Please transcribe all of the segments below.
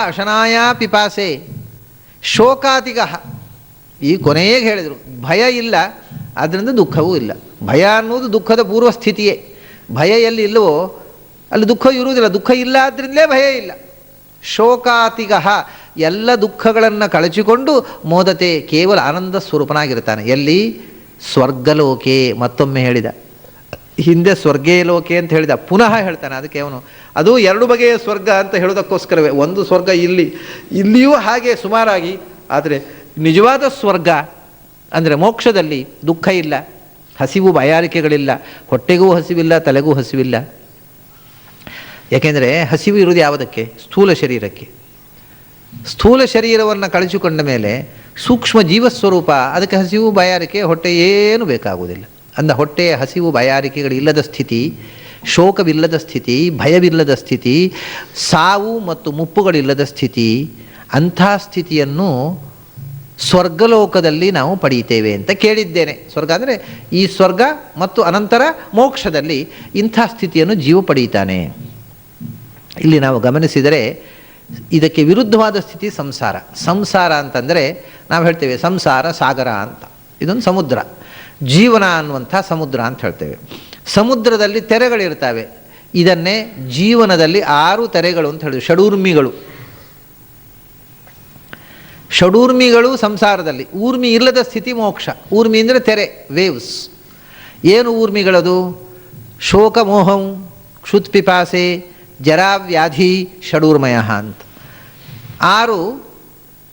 ಅಶನಾಯ ಪಿಪಾಸೆ ಶೋಕಾತಿಗ. ಈ ಕೊನೆಗೆ ಹೇಳಿದರು ಭಯ ಇಲ್ಲ, ಅದರಿಂದ ದುಃಖವೂ ಇಲ್ಲ. ಭಯ ಅನ್ನೋದು ದುಃಖದ ಪೂರ್ವ ಸ್ಥಿತಿಯೇ. ಭಯ ಎಲ್ಲಿ ಇಲ್ಲವೋ ಅಲ್ಲಿ ದುಃಖ ಇರುವುದಿಲ್ಲ. ದುಃಖ ಇಲ್ಲ ಆದ್ದರಿಂದಲೇ ಭಯ ಇಲ್ಲ. ಶೋಕಾತಿಗ, ಎಲ್ಲ ದುಃಖಗಳನ್ನು ಕಳಚಿಕೊಂಡು ಮೋದತೆ ಕೇವಲ ಆನಂದ ಸ್ವರೂಪನಾಗಿರ್ತಾನೆ. ಎಲ್ಲಿ? ಸ್ವರ್ಗಲೋಕೆ. ಮತ್ತೊಮ್ಮೆ ಹೇಳಿದ, ಹಿಂದೆ ಸ್ವರ್ಗೇ ಲೋಕೆ ಅಂತ ಹೇಳಿದ, ಪುನಃ ಹೇಳ್ತಾನೆ. ಅದಕ್ಕೆ ಅವನು ಅದು ಎರಡು ಬಗೆಯ ಸ್ವರ್ಗ ಅಂತ ಹೇಳೋದಕ್ಕೋಸ್ಕರವೇ. ಒಂದು ಸ್ವರ್ಗ ಇಲ್ಲಿಯೂ ಹಾಗೆ ಸುಮಾರಾಗಿ, ಆದರೆ ನಿಜವಾದ ಸ್ವರ್ಗ ಅಂದರೆ ಮೋಕ್ಷದಲ್ಲಿ ದುಃಖ ಇಲ್ಲ, ಹಸಿವು ಬಾಯಾರಿಕೆಗಳಿಲ್ಲ, ಹೊಟ್ಟೆಗೂ ಹಸಿವಿಲ್ಲ, ತಲೆಗೂ ಹಸಿವಿಲ್ಲ. ಯಾಕೆಂದರೆ ಹಸಿವು ಇರುವುದು ಯಾವುದಕ್ಕೆ? ಸ್ಥೂಲ ಶರೀರಕ್ಕೆ. ಸ್ಥೂಲ ಶರೀರವನ್ನು ಕಳಿಸಿಕೊಂಡ ಮೇಲೆ ಸೂಕ್ಷ್ಮ ಜೀವಸ್ವರೂಪ, ಅದಕ್ಕೆ ಹಸಿವು ಬಾಯಾರಿಕೆ ಹೊಟ್ಟೆ ಏನು ಬೇಕಾಗುವುದಿಲ್ಲ. ಅಂದ ಹೊಟ್ಟೆಯ ಹಸಿವು ಬಾಯಾರಿಕೆಗಳಿಲ್ಲದ ಸ್ಥಿತಿ, ಶೋಕವಿಲ್ಲದ ಸ್ಥಿತಿ, ಭಯವಿಲ್ಲದ ಸ್ಥಿತಿ, ಸಾವು ಮತ್ತು ಮುಪ್ಪುಗಳಿಲ್ಲದ ಸ್ಥಿತಿ, ಅಂಥ ಸ್ಥಿತಿಯನ್ನು ಸ್ವರ್ಗಲೋಕದಲ್ಲಿ ನಾವು ಪಡೆಯುತ್ತೇವೆ ಅಂತ ಕೇಳಿದ್ದೇನೆ. ಸ್ವರ್ಗ ಅಂದರೆ ಈ ಸ್ವರ್ಗ ಮತ್ತು ಅನಂತರ ಮೋಕ್ಷದಲ್ಲಿ ಇಂಥ ಸ್ಥಿತಿಯನ್ನು ಜೀವ ಪಡೆಯುತ್ತಾನೆ. ಇಲ್ಲಿ ನಾವು ಗಮನಿಸಿದರೆ ಇದಕ್ಕೆ ವಿರುದ್ಧವಾದ ಸ್ಥಿತಿ ಸಂಸಾರ. ಸಂಸಾರ ಅಂತಂದರೆ ನಾವು ಹೇಳ್ತೇವೆ ಸಂಸಾರ ಸಾಗರ ಅಂತ, ಇದೊಂದು ಸಮುದ್ರ, ಜೀವನ ಅನ್ನುವಂಥ ಸಮುದ್ರ ಅಂತ ಹೇಳ್ತೇವೆ. ಸಮುದ್ರದಲ್ಲಿ ತೆರೆಗಳಿರ್ತವೆ. ಇದನ್ನೇ ಜೀವನದಲ್ಲಿ 6 ತೆರೆಗಳು ಅಂತ ಹೇಳಿದ್ರು, ಷಡೂರ್ಮಿಗಳು. ಷಡೂರ್ಮಿಗಳು ಸಂಸಾರದಲ್ಲಿ. ಊರ್ಮಿ ಇಲ್ಲದ ಸ್ಥಿತಿ ಮೋಕ್ಷ. ಊರ್ಮಿ ಅಂದರೆ ತೆರೆ, ವೇವ್ಸ್. ಏನು ಊರ್ಮಿಗಳದು? ಶೋಕ ಮೋಹಂ ಕ್ಷುತ್ಪಿಪಾಸೆ ಜರಾವ್ಯಾಧಿ ಷಡೂರ್ಮಯ ಅಂತ 6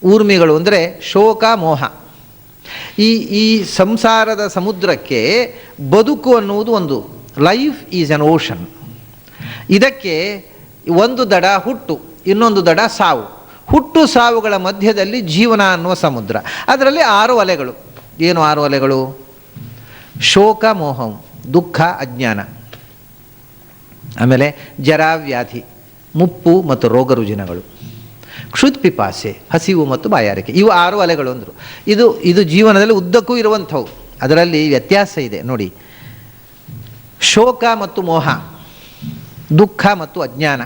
ಊರ್ಮಿಗಳು ಅಂದರೆ ಶೋಕ ಮೋಹ. ಈ ಸಂಸಾರದ ಸಮುದ್ರಕ್ಕೆ ಬದುಕು ಅನ್ನುವುದು ಒಂದು, ಲೈಫ್ ಈಸ್ ಅನ್ ಓಷನ್. ಇದಕ್ಕೆ ಒಂದು ದಡ ಹುಟ್ಟು, ಇನ್ನೊಂದು ದಡ ಸಾವು. ಹುಟ್ಟು ಸಾವುಗಳ ಮಧ್ಯದಲ್ಲಿ ಜೀವನ ಅನ್ನುವ ಸಮುದ್ರ. ಅದರಲ್ಲಿ 6 ಅಲೆಗಳು. ಏನು 6 ಅಲೆಗಳು? ಶೋಕ ಮೋಹಂ, ದುಃಖ ಅಜ್ಞಾನ, ಆಮೇಲೆ ಜರಾವ್ಯಾಧಿ, ಮುಪ್ಪು ಮತ್ತು ರೋಗ ರುಜಿನಗಳು, ಕ್ಷುತ್ ಪಿಪಾಸೆ, ಹಸಿವು ಮತ್ತು ಬಾಯಾರಿಕೆ. ಇವು 6 ಅಲೆಗಳು ಅಂದರು. ಇದು ಜೀವನದಲ್ಲಿ ಉದ್ದಕ್ಕೂ ಇರುವಂಥವು. ಅದರಲ್ಲಿ ವ್ಯತ್ಯಾಸ ಇದೆ ನೋಡಿ. ಶೋಕ ಮತ್ತು ಮೋಹ, ದುಃಖ ಮತ್ತು ಅಜ್ಞಾನ.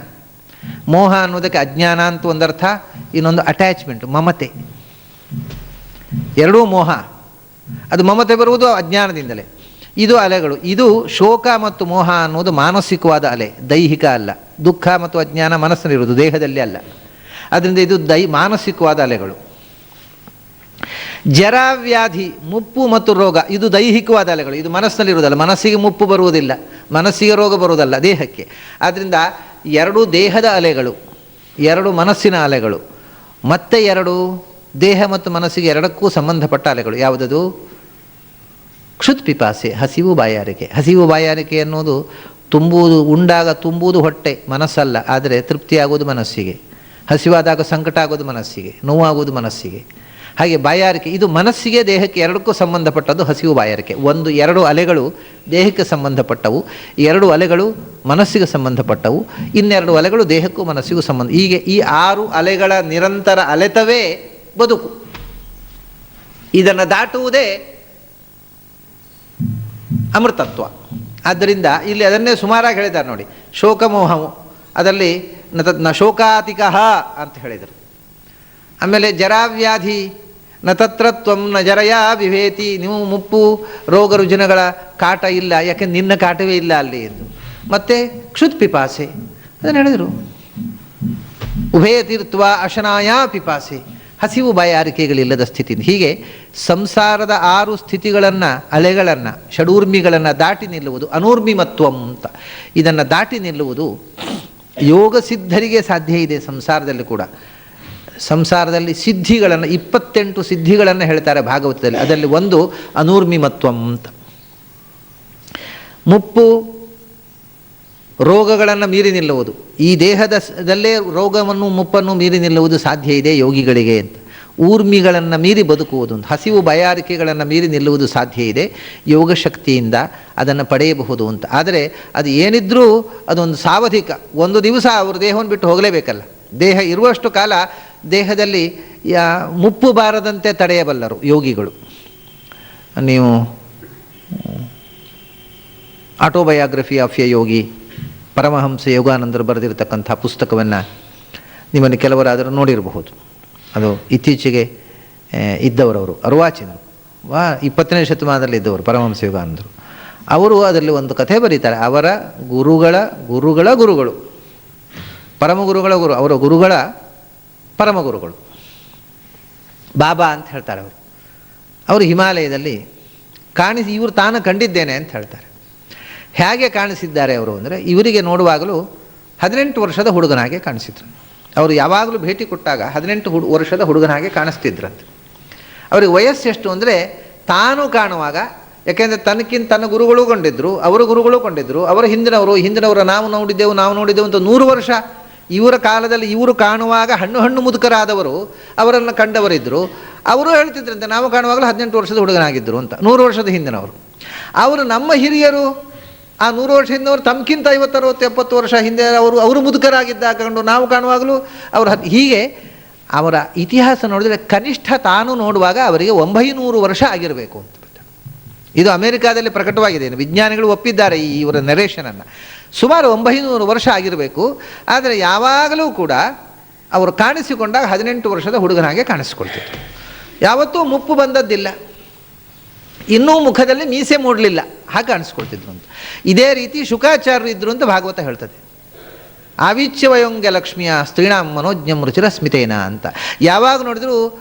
ಮೋಹ ಅನ್ನೋದಕ್ಕೆ ಅಜ್ಞಾನ ಅಂತ ಒಂದರ್ಥ, ಇನ್ನೊಂದು ಅಟ್ಯಾಚ್ಮೆಂಟ್, ಮಮತೆ. ಎರಡೂ ಮೋಹ. ಅದು ಮಮತೆ ಬರುವುದು ಅಜ್ಞಾನದಿಂದಲೇ. ಇದು ಅಲೆಗಳು. ಇದು ಶೋಕ ಮತ್ತು ಮೋಹ ಅನ್ನೋದು ಮಾನಸಿಕವಾದ ಅಲೆ, ದೈಹಿಕ ಅಲ್ಲ. ದುಃಖ ಮತ್ತು ಅಜ್ಞಾನ ಮನಸ್ಸಿನಲ್ಲಿರುವುದು, ದೇಹದಲ್ಲಿ ಅಲ್ಲ. ಅದರಿಂದ ಇದು ಮಾನಸಿಕವಾದ ಅಲೆಗಳು. ಜರಾವ್ಯಾಧಿ, ಮುಪ್ಪು ಮತ್ತು ರೋಗ, ಇದು ದೈಹಿಕವಾದ ಅಲೆಗಳು. ಇದು ಮನಸ್ಸಿನಲ್ಲಿರುವುದಲ್ಲ. ಮನಸ್ಸಿಗೆ ಮುಪ್ಪು ಬರುವುದಿಲ್ಲ, ಮನಸ್ಸಿಗೆ ರೋಗ ಬರುವುದಲ್ಲ, ದೇಹಕ್ಕೆ. ಆದ್ದರಿಂದ 2 ದೇಹದ ಅಲೆಗಳು, 2 ಮನಸ್ಸಿನ ಅಲೆಗಳು, ಮತ್ತೆ 2 ದೇಹ ಮತ್ತು ಮನಸ್ಸಿಗೆ ಎರಡಕ್ಕೂ ಸಂಬಂಧಪಟ್ಟ ಅಲೆಗಳು. ಯಾವುದದು? ಕ್ಷುತ್ ಪಿಪಾಸೆ, ಹಸಿವು ಬಾಯಾರಿಕೆ. ಹಸಿವು ಬಾಯಾರಿಕೆ ಅನ್ನೋದು ತುಂಬುವುದು, ಉಂಡಾಗ ತುಂಬುವುದು ಹೊಟ್ಟೆ, ಮನಸ್ಸಲ್ಲ. ಆದರೆ ತೃಪ್ತಿಯಾಗೋದು ಮನಸ್ಸಿಗೆ. ಹಸಿವಾದಾಗ ಸಂಕಟ ಆಗೋದು ಮನಸ್ಸಿಗೆ, ನೋವಾಗೋದು ಮನಸ್ಸಿಗೆ. ಹಾಗೆ ಬಾಯಾರಿಕೆ, ಇದು ಮನಸ್ಸಿಗೆ ದೇಹಕ್ಕೆ ಎರಡಕ್ಕೂ ಸಂಬಂಧಪಟ್ಟದ್ದು ಹಸಿವು ಬಾಯಾರಿಕೆ. 2 ಅಲೆಗಳು ದೇಹಕ್ಕೆ ಸಂಬಂಧಪಟ್ಟವು, 2 ಅಲೆಗಳು ಮನಸ್ಸಿಗೆ ಸಂಬಂಧಪಟ್ಟವು, ಇನ್ನೆರಡು ಅಲೆಗಳು ದೇಹಕ್ಕೂ ಮನಸ್ಸಿಗೂ ಸಂಬಂಧ. ಹೀಗೆ ಈ 6 ಅಲೆಗಳ ನಿರಂತರ ಅಲೆತವೇ ಬದುಕು. ಇದನ್ನು ದಾಟುವುದೇ ಅಮೃತತ್ವ. ಆದ್ದರಿಂದ ಇಲ್ಲಿ ಅದನ್ನೇ ಸುಮಾರಾಗಿ ಹೇಳಿದ್ದಾರೆ ನೋಡಿ. ಶೋಕಮೋಹವು, ಅದರಲ್ಲಿ ನ ಶೋಕಾತಿಕ ಅಂತ ಹೇಳಿದರು. ಆಮೇಲೆ ಜರಾವ್ಯಾಧಿ ನ ತತ್ರತ್ವಂ ನ ಜರಯಾ ವಿಭೇತಿ, ನೀವು ಮುಪ್ಪು ರೋಗ ರುಜಿನಗಳ ಕಾಟ ಇಲ್ಲ, ಯಾಕೆ ನಿನ್ನ ಕಾಟವೇ ಇಲ್ಲ ಅಲ್ಲಿ ಎಂದು. ಮತ್ತು ಕ್ಷುತ್ ಪಿಪಾಸೆ, ಅದನ್ನು ಹೇಳಿದರು. ಉಭಯ ತೀರ್ಥ್ವ ಅಶನಾಯ ಪಿಪಾಸೆ, ಹಸಿವು ಬಾಯಾರಿಕೆಗಳಿಲ್ಲದ ಸ್ಥಿತಿ. ಹೀಗೆ ಸಂಸಾರದ 6 ಸ್ಥಿತಿಗಳನ್ನು, ಅಲೆಗಳನ್ನು, ಷಡೂರ್ಮಿಗಳನ್ನು ದಾಟಿ ನಿಲ್ಲುವುದು ಅನೂರ್ಮಿಮತ್ವಂ ಅಂತ. ಇದನ್ನು ದಾಟಿ ನಿಲ್ಲುವುದು ಯೋಗ ಸಿದ್ಧರಿಗೆ ಸಾಧ್ಯ ಇದೆ. ಸಂಸಾರದಲ್ಲಿ ಕೂಡ, ಸಂಸಾರದಲ್ಲಿ ಸಿದ್ಧಿಗಳನ್ನು 28 ಸಿದ್ಧಿಗಳನ್ನು ಹೇಳ್ತಾರೆ ಭಾಗವತದಲ್ಲಿ. ಅದರಲ್ಲಿ ಒಂದು ಅನೂರ್ಮಿಮತ್ವಂ ಅಂತ. ಮುಪ್ಪು ರೋಗಗಳನ್ನು ಮೀರಿ ನಿಲ್ಲುವುದು, ಈ ದೇಹದಲ್ಲೇ ರೋಗವನ್ನು ಮುಪ್ಪನ್ನು ಮೀರಿ ನಿಲ್ಲುವುದು ಸಾಧ್ಯ ಇದೆ ಯೋಗಿಗಳಿಗೆ ಅಂತ. ಊರ್ಮಿಗಳನ್ನು ಮೀರಿ ಬದುಕುವುದು, ಹಸಿವು ಬಾಯಾರಿಕೆಗಳನ್ನು ಮೀರಿ ನಿಲ್ಲುವುದು ಸಾಧ್ಯ ಇದೆ ಯೋಗ ಶಕ್ತಿಯಿಂದ, ಅದನ್ನು ಪಡೆಯಬಹುದು ಅಂತ. ಆದರೆ ಅದು ಏನಿದ್ರೂ ಅದೊಂದು ಸಾವಧಿಕ. ಒಂದು ದಿವಸ ಅವರು ದೇಹವನ್ನು ಬಿಟ್ಟು ಹೋಗಲೇಬೇಕಲ್ಲ. ದೇಹ ಇರುವಷ್ಟು ಕಾಲ ದೇಹದಲ್ಲಿ ಮುಪ್ಪು ಬಾರದಂತೆ ತಡೆಯಬಲ್ಲರು ಯೋಗಿಗಳು. ನೀವು autobiography of a yogi, Paramahansa ಯೋಗಾನಂದರು ಬರೆದಿರತಕ್ಕಂಥ ಪುಸ್ತಕವನ್ನು ನಿಮ್ಮನ್ನು ಕೆಲವರಾದರೂ ನೋಡಿರಬಹುದು. ಅದು ಇತ್ತೀಚೆಗೆ ಇದ್ದವರವರು ಅರ್ವಾಚೀನರು 20ನೇ ಶತಮಾನದಲ್ಲಿ ಇದ್ದವರು ಪರಮಹಂಸ ಯೋಗಾನಂದರು. ಅವರು ಅದರಲ್ಲಿ ಒಂದು ಕಥೆ ಬರೀತಾರೆ. ಅವರ ಗುರುಗಳ ಗುರುಗಳ ಗುರುಗಳು, ಪರಮಗುರುಗಳ ಗುರು, ಅವರ ಗುರುಗಳ ಪರಮಗುರುಗಳು ಬಾಬಾ ಅಂತ ಹೇಳ್ತಾರೆ. ಅವರು ಹಿಮಾಲಯದಲ್ಲಿ ಇವರು ತಾನು ಕಂಡಿದ್ದೇನೆ ಅಂತ ಹೇಳ್ತಾರೆ. ಹೇಗೆ ಕಾಣಿಸಿದ್ದಾರೆ ಅವರು ಅಂದರೆ, ಇವರಿಗೆ ನೋಡುವಾಗಲೂ 18 ವರ್ಷದ ಹುಡುಗನಾಗೆ ಕಾಣಿಸಿದ್ರು. ಅವರು ಯಾವಾಗಲೂ ಭೇಟಿ ಕೊಟ್ಟಾಗ 18 ವರ್ಷದ ಹುಡುಗನಾಗೆ ಕಾಣಿಸ್ತಿದ್ರಂತೆ. ಅವರಿಗೆ ವಯಸ್ಸು ಎಷ್ಟು ಅಂದರೆ, ತಾನು ಕಾಣುವಾಗ, ಯಾಕೆಂದರೆ ತನ್ನ ಗುರುಗಳು ಕೊಂಡಿದ್ದರು, ಅವರ ಗುರುಗಳು ಕೊಂಡಿದ್ದರು, ಅವರ ಹಿಂದಿನವರು ನಾವು ನೋಡಿದ್ದೆವು ಅಂತ 100 ವರ್ಷ ಇವರ ಕಾಲದಲ್ಲಿ ಇವರು ಕಾಣುವಾಗ ಹಣ್ಣು ಮುದುಕರಾದವರು ಅವರನ್ನು ಕಂಡವರಿದ್ದರು. ಅವರು ಹೇಳ್ತಿದ್ರಂತೆ ನಾವು ಕಾಣುವಾಗಲೂ 18 ವರ್ಷದ ಹುಡುಗನಾಗಿದ್ದರು ಅಂತ, 100 ವರ್ಷದ ಹಿಂದಿನವರು. ಅವರು ನಮ್ಮ ಹಿರಿಯರು ಆ 100 ವರ್ಷ ಹಿಂದವರು ತಮ್ಗಿಂತ 50, 60, 70 ವರ್ಷ ಹಿಂದೆ ಅವರು ಮುದುಕರಾಗಿದ್ದಾಗ ಕಂಡು ನಾವು ಕಾಣುವಾಗಲೂ ಅವರು ಹೀಗೆ ಅವರ ಇತಿಹಾಸ ನೋಡಿದರೆ ಕನಿಷ್ಠ ತಾನು ನೋಡುವಾಗ ಅವರಿಗೆ 900 ವರ್ಷ ಆಗಿರಬೇಕು ಅಂತ. ಇದು ಅಮೆರಿಕಾದಲ್ಲಿ ಪ್ರಕಟವಾಗಿದೆ, ವಿಜ್ಞಾನಿಗಳು ಒಪ್ಪಿದ್ದಾರೆ ಇವರ ನರೇಷನನ್ನು. ಸುಮಾರು 900 ವರ್ಷ ಆಗಿರಬೇಕು. ಆದರೆ ಯಾವಾಗಲೂ ಕೂಡ ಅವರು ಕಾಣಿಸಿಕೊಂಡಾಗ 18 ವರ್ಷದ ಹುಡುಗನಾಗೆ ಕಾಣಿಸಿಕೊಳ್ತಿದ್ರು. ಯಾವತ್ತೂ ಮುಪ್ಪು ಬಂದದ್ದಿಲ್ಲ, ಇನ್ನೂ ಮುಖದಲ್ಲಿ ಮೀಸೆ ಮೂಡಲಿಲ್ಲ, ಹಾಗೆ ಕಾಣಿಸ್ಕೊಳ್ತಿದ್ರು ಅಂತ. ಇದೇ ರೀತಿ ಶುಕಾಚಾರ್ಯರು ಇದ್ದರು ಅಂತ ಭಾಗವತ ಹೇಳ್ತದೆ. ಆವಿಚ್ಯವಯೋಂಗ್ಯ ಲಕ್ಷ್ಮಿಯ ಸ್ತ್ರೀಣಾಂ ಮನೋಜ್ಞಂ ರುಚಿರ ಸ್ಮಿತೇನ ಅಂತ. ಯಾವಾಗ ನೋಡಿದ್ರು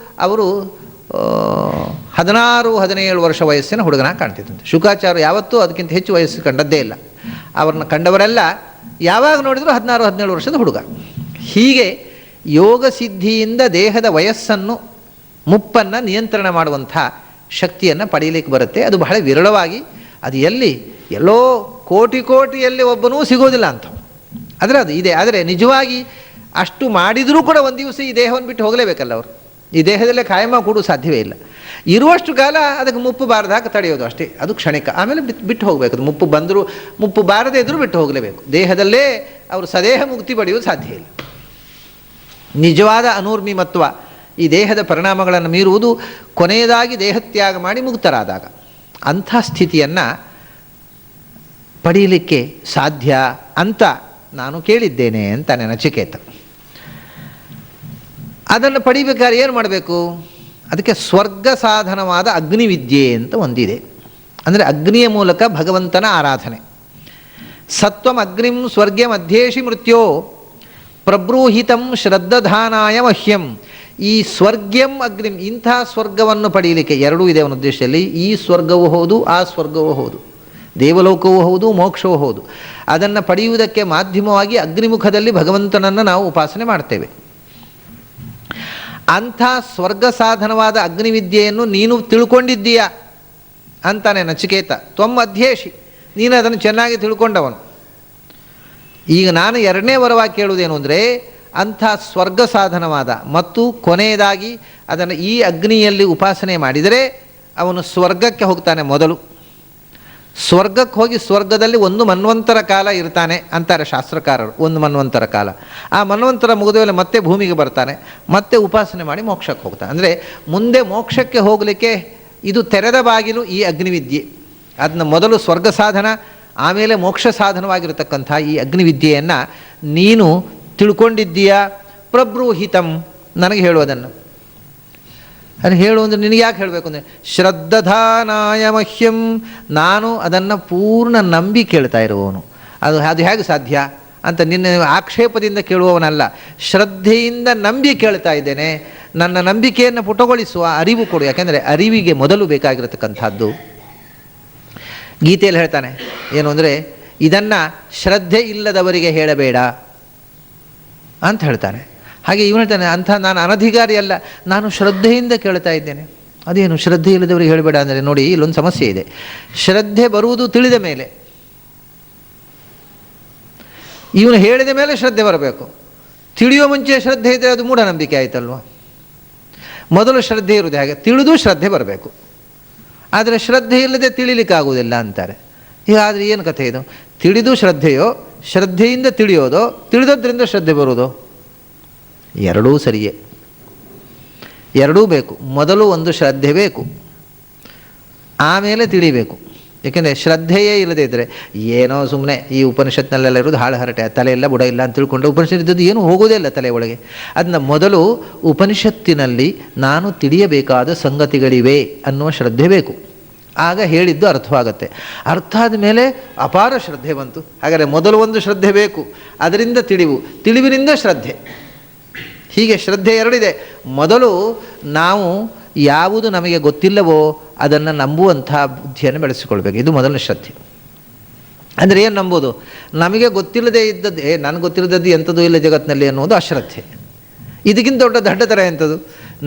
ಅವರು 16-17 ವರ್ಷ ವಯಸ್ಸಿನ ಹುಡುಗನಾಗಿ ಕಾಣ್ತಿದ್ದಂತೆ. ಶುಕಾಚಾರ್ಯರು ಯಾವತ್ತೂ ಅದಕ್ಕಿಂತ ಹೆಚ್ಚು ವಯಸ್ಸು ಕಂಡದ್ದೇ ಇಲ್ಲ. ಅವ್ರನ್ನ ಕಂಡವರೆಲ್ಲ ಯಾವಾಗ ನೋಡಿದ್ರು 16-17 ವರ್ಷದ ಹುಡುಗ. ಹೀಗೆ ಯೋಗ ಸಿದ್ಧಿಯಿಂದ ದೇಹದ ವಯಸ್ಸನ್ನು ಮುಪ್ಪನ್ನು ನಿಯಂತ್ರಣ ಮಾಡುವಂಥ ಶಕ್ತಿಯನ್ನು ಪಡೆಯಲಿಕ್ಕೆ ಬರುತ್ತೆ. ಅದು ಬಹಳ ವಿರಳವಾಗಿ, ಅದು ಎಲ್ಲೋ ಕೋಟಿಯಲ್ಲಿ ಒಬ್ಬನೂ ಸಿಗೋದಿಲ್ಲ ಅಂತ. ಆದರೆ ಅದು ಇದೆ. ಆದರೆ ನಿಜವಾಗಿ ಅಷ್ಟು ಮಾಡಿದರೂ ಕೂಡ ಒಂದು ದಿವಸ ಈ ದೇಹವನ್ನು ಬಿಟ್ಟು ಹೋಗಲೇಬೇಕಲ್ಲ ಅವರು. ಈ ದೇಹದಲ್ಲೇ ಕಾಯಮ ಕೂಡೂ ಸಾಧ್ಯವೇ ಇಲ್ಲ. ಇರುವಷ್ಟು ಕಾಲ ಅದಕ್ಕೆ ಮುಪ್ಪು ಬಾರದಾಗ ತಡೆಯೋದು ಅಷ್ಟೇ, ಅದು ಕ್ಷಣಿಕ. ಆಮೇಲೆ ಬಿಟ್ಟು ಹೋಗಬೇಕು. ಅದು ಮುಪ್ಪು ಬಾರದೇ ಇದ್ದರೂ ಬಿಟ್ಟು ಹೋಗಲೇಬೇಕು. ದೇಹದಲ್ಲೇ ಅವರು ಸದೇಹ ಮುಕ್ತಿ ಪಡೆಯೋದು ಸಾಧ್ಯ ಇಲ್ಲ. ನಿಜವಾದ ಅನೂರ್ಮಿಮತ್ವ, ಈ ದೇಹದ ಪರಿಣಾಮಗಳನ್ನು ಮೀರುವುದು ಕೊನೆಯದಾಗಿ ದೇಹತ್ಯಾಗ ಮಾಡಿ ಮುಕ್ತರಾದಾಗ. ಅಂಥ ಸ್ಥಿತಿಯನ್ನು ಪಡೀಲಿಕ್ಕೆ ಸಾಧ್ಯ ಅಂತ ನಾನು ಕೇಳಿದ್ದೇನೆ ಅಂತಾನೆ ನಚಿಕೇತ. ಅದನ್ನು ಪಡಿಬೇಕಾದ್ರೆ ಏನು ಮಾಡಬೇಕು? ಅದಕ್ಕೆ ಸ್ವರ್ಗ ಸಾಧನವಾದ ಅಗ್ನಿವಿದ್ಯೆ ಅಂತ ಒಂದಿದೆ. ಅಂದರೆ ಅಗ್ನಿಯ ಮೂಲಕ ಭಗವಂತನ ಆರಾಧನೆ. ಸತ್ವಂ ಅಗ್ನಿಂ ಸ್ವರ್ಗ ಮಧ್ಯೇಶಿ ಮೃತ್ಯೋ ಪ್ರಬ್ರೂಹಿತಂ ಶ್ರದ್ಧಾನಾಯ ಮಹ್ಯಂ. ಈ ಸ್ವರ್ಗ್ಯಂ ಅಗ್ನಿಂ, ಇಂಥ ಸ್ವರ್ಗವನ್ನು ಪಡೀಲಿಕ್ಕೆ ಎರಡೂ ಇದೆ ಅವನ ಉದ್ದೇಶದಲ್ಲಿ. ಈ ಸ್ವರ್ಗವೂ ಹೌದು, ಆ ಸ್ವರ್ಗವೂ ಹೌದು, ದೇವಲೋಕವೂ ಹೌದು, ಮೋಕ್ಷವೂ ಹೌದು. ಅದನ್ನು ಪಡೆಯುವುದಕ್ಕೆ ಮಾಧ್ಯಮವಾಗಿ ಅಗ್ನಿಮುಖದಲ್ಲಿ ಭಗವಂತನನ್ನು ನಾವು ಉಪಾಸನೆ ಮಾಡ್ತೇವೆ. ಅಂಥ ಸ್ವರ್ಗ ಸಾಧನವಾದ ಅಗ್ನಿವಿದ್ಯೆಯನ್ನು ನೀನು ತಿಳ್ಕೊಂಡಿದ್ದೀಯಾ ಅಂತಾನೆ ನಚಿಕೇತ. ತ್ವಂ ಅಧ್ಯೇಶಿ, ನೀನು ಅದನ್ನು ಚೆನ್ನಾಗಿ ತಿಳ್ಕೊಂಡವನು. ಈಗ ನಾನು ಎರಡನೇ ವರವಾಗಿ ಕೇಳುವುದೇನು ಅಂದರೆ, ಅಂಥ ಸ್ವರ್ಗ ಸಾಧನವಾದ ಮತ್ತು ಕೊನೆಯದಾಗಿ ಅದನ್ನು ಈ ಅಗ್ನಿಯಲ್ಲಿ ಉಪಾಸನೆ ಮಾಡಿದರೆ ಅವನು ಸ್ವರ್ಗಕ್ಕೆ ಹೋಗ್ತಾನೆ. ಮೊದಲು ಸ್ವರ್ಗಕ್ಕೆ ಹೋಗಿ ಸ್ವರ್ಗದಲ್ಲಿ 1 ಮನ್ವಂತರ ಕಾಲ ಇರ್ತಾನೆ ಅಂತಾರೆ ಶಾಸ್ತ್ರಕಾರರು. 1 ಮನ್ವಂತರ ಕಾಲ. ಆ ಮನ್ವಂತರ ಮುಗಿದ ಮೇಲೆ ಮತ್ತೆ ಭೂಮಿಗೆ ಬರ್ತಾನೆ, ಮತ್ತೆ ಉಪಾಸನೆ ಮಾಡಿ ಮೋಕ್ಷಕ್ಕೆ ಹೋಗ್ತಾನೆ. ಅಂದರೆ ಮುಂದೆ ಮೋಕ್ಷಕ್ಕೆ ಹೋಗಲಿಕ್ಕೆ ಇದು ತೆರೆದ ಬಾಗಿಲು ಈ ಅಗ್ನಿವಿದ್ಯೆ. ಅದನ್ನ ಮೊದಲು ಸ್ವರ್ಗ ಸಾಧನ, ಆಮೇಲೆ ಮೋಕ್ಷ ಸಾಧನವಾಗಿರತಕ್ಕಂಥ ಈ ಅಗ್ನಿವಿದ್ಯೆಯನ್ನು ನೀನು ತಿಳ್ಕೊಂಡಿದ್ದೀಯಾ? ಪ್ರಬ್ರೂಹಿತಂ, ನನಗೆ ಹೇಳುವುದನ್ನು. ಅದು ಹೇಳು ಅಂದರೆ ನಿನಗೆ ಯಾಕೆ ಹೇಳಬೇಕು ಅಂದರೆ, ಶ್ರದ್ಧಾನಾಯ ಮಹ್ಯಂ, ನಾನು ಅದನ್ನು ಪೂರ್ಣ ನಂಬಿ ಕೇಳ್ತಾ ಇರುವವನು. ಅದು ಹೇಗೆ ಸಾಧ್ಯ ಅಂತ ನಿನ್ನ ಆಕ್ಷೇಪದಿಂದ ಕೇಳುವವನಲ್ಲ, ಶ್ರದ್ಧೆಯಿಂದ ನಂಬಿ ಕೇಳ್ತಾ ಇದ್ದೇನೆ. ನನ್ನ ನಂಬಿಕೆಯನ್ನು ಪುಟಗೊಳಿಸುವ ಅರಿವು ಕೊಡು. ಯಾಕೆಂದರೆ ಅರಿವಿಗೆ ಮೊದಲು ಬೇಕಾಗಿರತಕ್ಕಂಥದ್ದು. ಗೀತೆಯಲ್ಲಿ ಹೇಳ್ತಾನೆ ಏನು ಅಂದರೆ, ಇದನ್ನು ಶ್ರದ್ಧೆ ಇಲ್ಲದವರಿಗೆ ಹೇಳಬೇಡ ಅಂತ ಹೇಳ್ತಾನೆ. ಹಾಗೆ ಇವನು ಹೇಳ್ತಾನೆ, ಅಂಥ ನಾನು ಅನಧಿಕಾರಿ ಅಲ್ಲ, ನಾನು ಶ್ರದ್ಧೆಯಿಂದ ಕೇಳ್ತಾ ಇದ್ದೇನೆ. ಅದೇನು ಶ್ರದ್ಧೆ ಇಲ್ಲದವರಿಗೆ ಹೇಳಬೇಡ ಅಂದರೆ? ನೋಡಿ, ಇಲ್ಲೊಂದು ಸಮಸ್ಯೆ ಇದೆ. ಶ್ರದ್ಧೆ ಬರುವುದು ತಿಳಿದ ಮೇಲೆ, ಇವನು ಹೇಳಿದ ಮೇಲೆ ಶ್ರದ್ಧೆ ಬರಬೇಕು. ತಿಳಿಯುವ ಮುಂಚೆ ಶ್ರದ್ಧೆ ಇದ್ದರೆ ಅದು ಮೂಢನಂಬಿಕೆ ಆಯ್ತಲ್ವ. ಮೊದಲು ಶ್ರದ್ಧೆ ಇರುವುದು ಹಾಗೆ, ತಿಳಿದು ಶ್ರದ್ಧೆ ಬರಬೇಕು. ಆದರೆ ಶ್ರದ್ಧೆ ಇಲ್ಲದೆ ತಿಳಿಲಿಕ್ಕಾಗುವುದಿಲ್ಲ ಅಂತಾರೆ. ಹೀಗಾದರೆ ಏನು ಕಥೆ ಇದು? ತಿಳಿದು ಶ್ರದ್ಧೆಯೋ, ಶ್ರದ್ಧೆಯಿಂದ ತಿಳಿಯೋದೋ, ತಿಳಿದೋದ್ರಿಂದ ಶ್ರದ್ಧೆ ಬರುವುದೋ? ಎರಡೂ ಸರಿಯೇ, ಎರಡೂ ಬೇಕು. ಮೊದಲು ಒಂದು ಶ್ರದ್ಧೆ ಬೇಕು, ಆಮೇಲೆ ತಿಳಿಬೇಕು. ಏಕೆಂದರೆ ಶ್ರದ್ಧೆಯೇ ಇಲ್ಲದೇ ಇದ್ದರೆ ಏನೋ ಸುಮ್ಮನೆ ಈ ಉಪನಿಷತ್ನಲ್ಲೆಲ್ಲ ಇರೋದು ಹಾಳು ಹರಟೆ, ತಲೆ ಇಲ್ಲ ಬುಡ ಇಲ್ಲ ಅಂತ ತಿಳ್ಕೊಂಡು ಉಪನಿಷತ್ ಇದ್ದದ್ದು ಏನೂ ಹೋಗೋದೇ ಇಲ್ಲ ತಲೆ ಒಳಗೆ. ಅದನ್ನ ಮೊದಲು ಉಪನಿಷತ್ತಿನಲ್ಲಿ ನಾನು ತಿಳಿಯಬೇಕಾದ ಸಂಗತಿಗಳಿವೆ ಅನ್ನುವ ಶ್ರದ್ಧೆ ಬೇಕು. ಆಗ ಹೇಳಿದ್ದು ಅರ್ಥವಾಗತ್ತೆ. ಅರ್ಥ ಆದ ಮೇಲೆ ಅಪಾರ ಶ್ರದ್ಧೆ ಬಂತು. ಹಾಗಾದರೆ ಮೊದಲು ಒಂದು ಶ್ರದ್ಧೆ ಬೇಕು, ಅದರಿಂದ ತಿಳಿವಿನಿಂದ ಶ್ರದ್ಧೆ. ಹೀಗೆ ಶ್ರದ್ಧೆ ಎರಡಿದೆ. ಮೊದಲು ನಾವು ಯಾವುದು ನಮಗೆ ಗೊತ್ತಿಲ್ಲವೋ ಅದನ್ನು ನಂಬುವಂಥ ಬುದ್ಧಿಯನ್ನು ಬೆಳೆಸಿಕೊಳ್ಬೇಕು. ಇದು ಮೊದಲನೇ ಶ್ರದ್ಧೆ. ಅಂದರೆ ಏನು ನಂಬೋದು? ನಮಗೆ ಗೊತ್ತಿಲ್ಲದೆ ಇದ್ದದ್ದು, ನನಗೆ ಗೊತ್ತಿಲ್ಲದದ್ದು ಎಂಥದ್ದು ಇಲ್ಲ ಜಗತ್ತಿನಲ್ಲಿ ಅನ್ನೋದು ಅಶ್ರದ್ಧೆ. ಇದಕ್ಕಿಂತ ದೊಡ್ಡ ದಡ್ಡತರ ಎಂಥದ್ದು?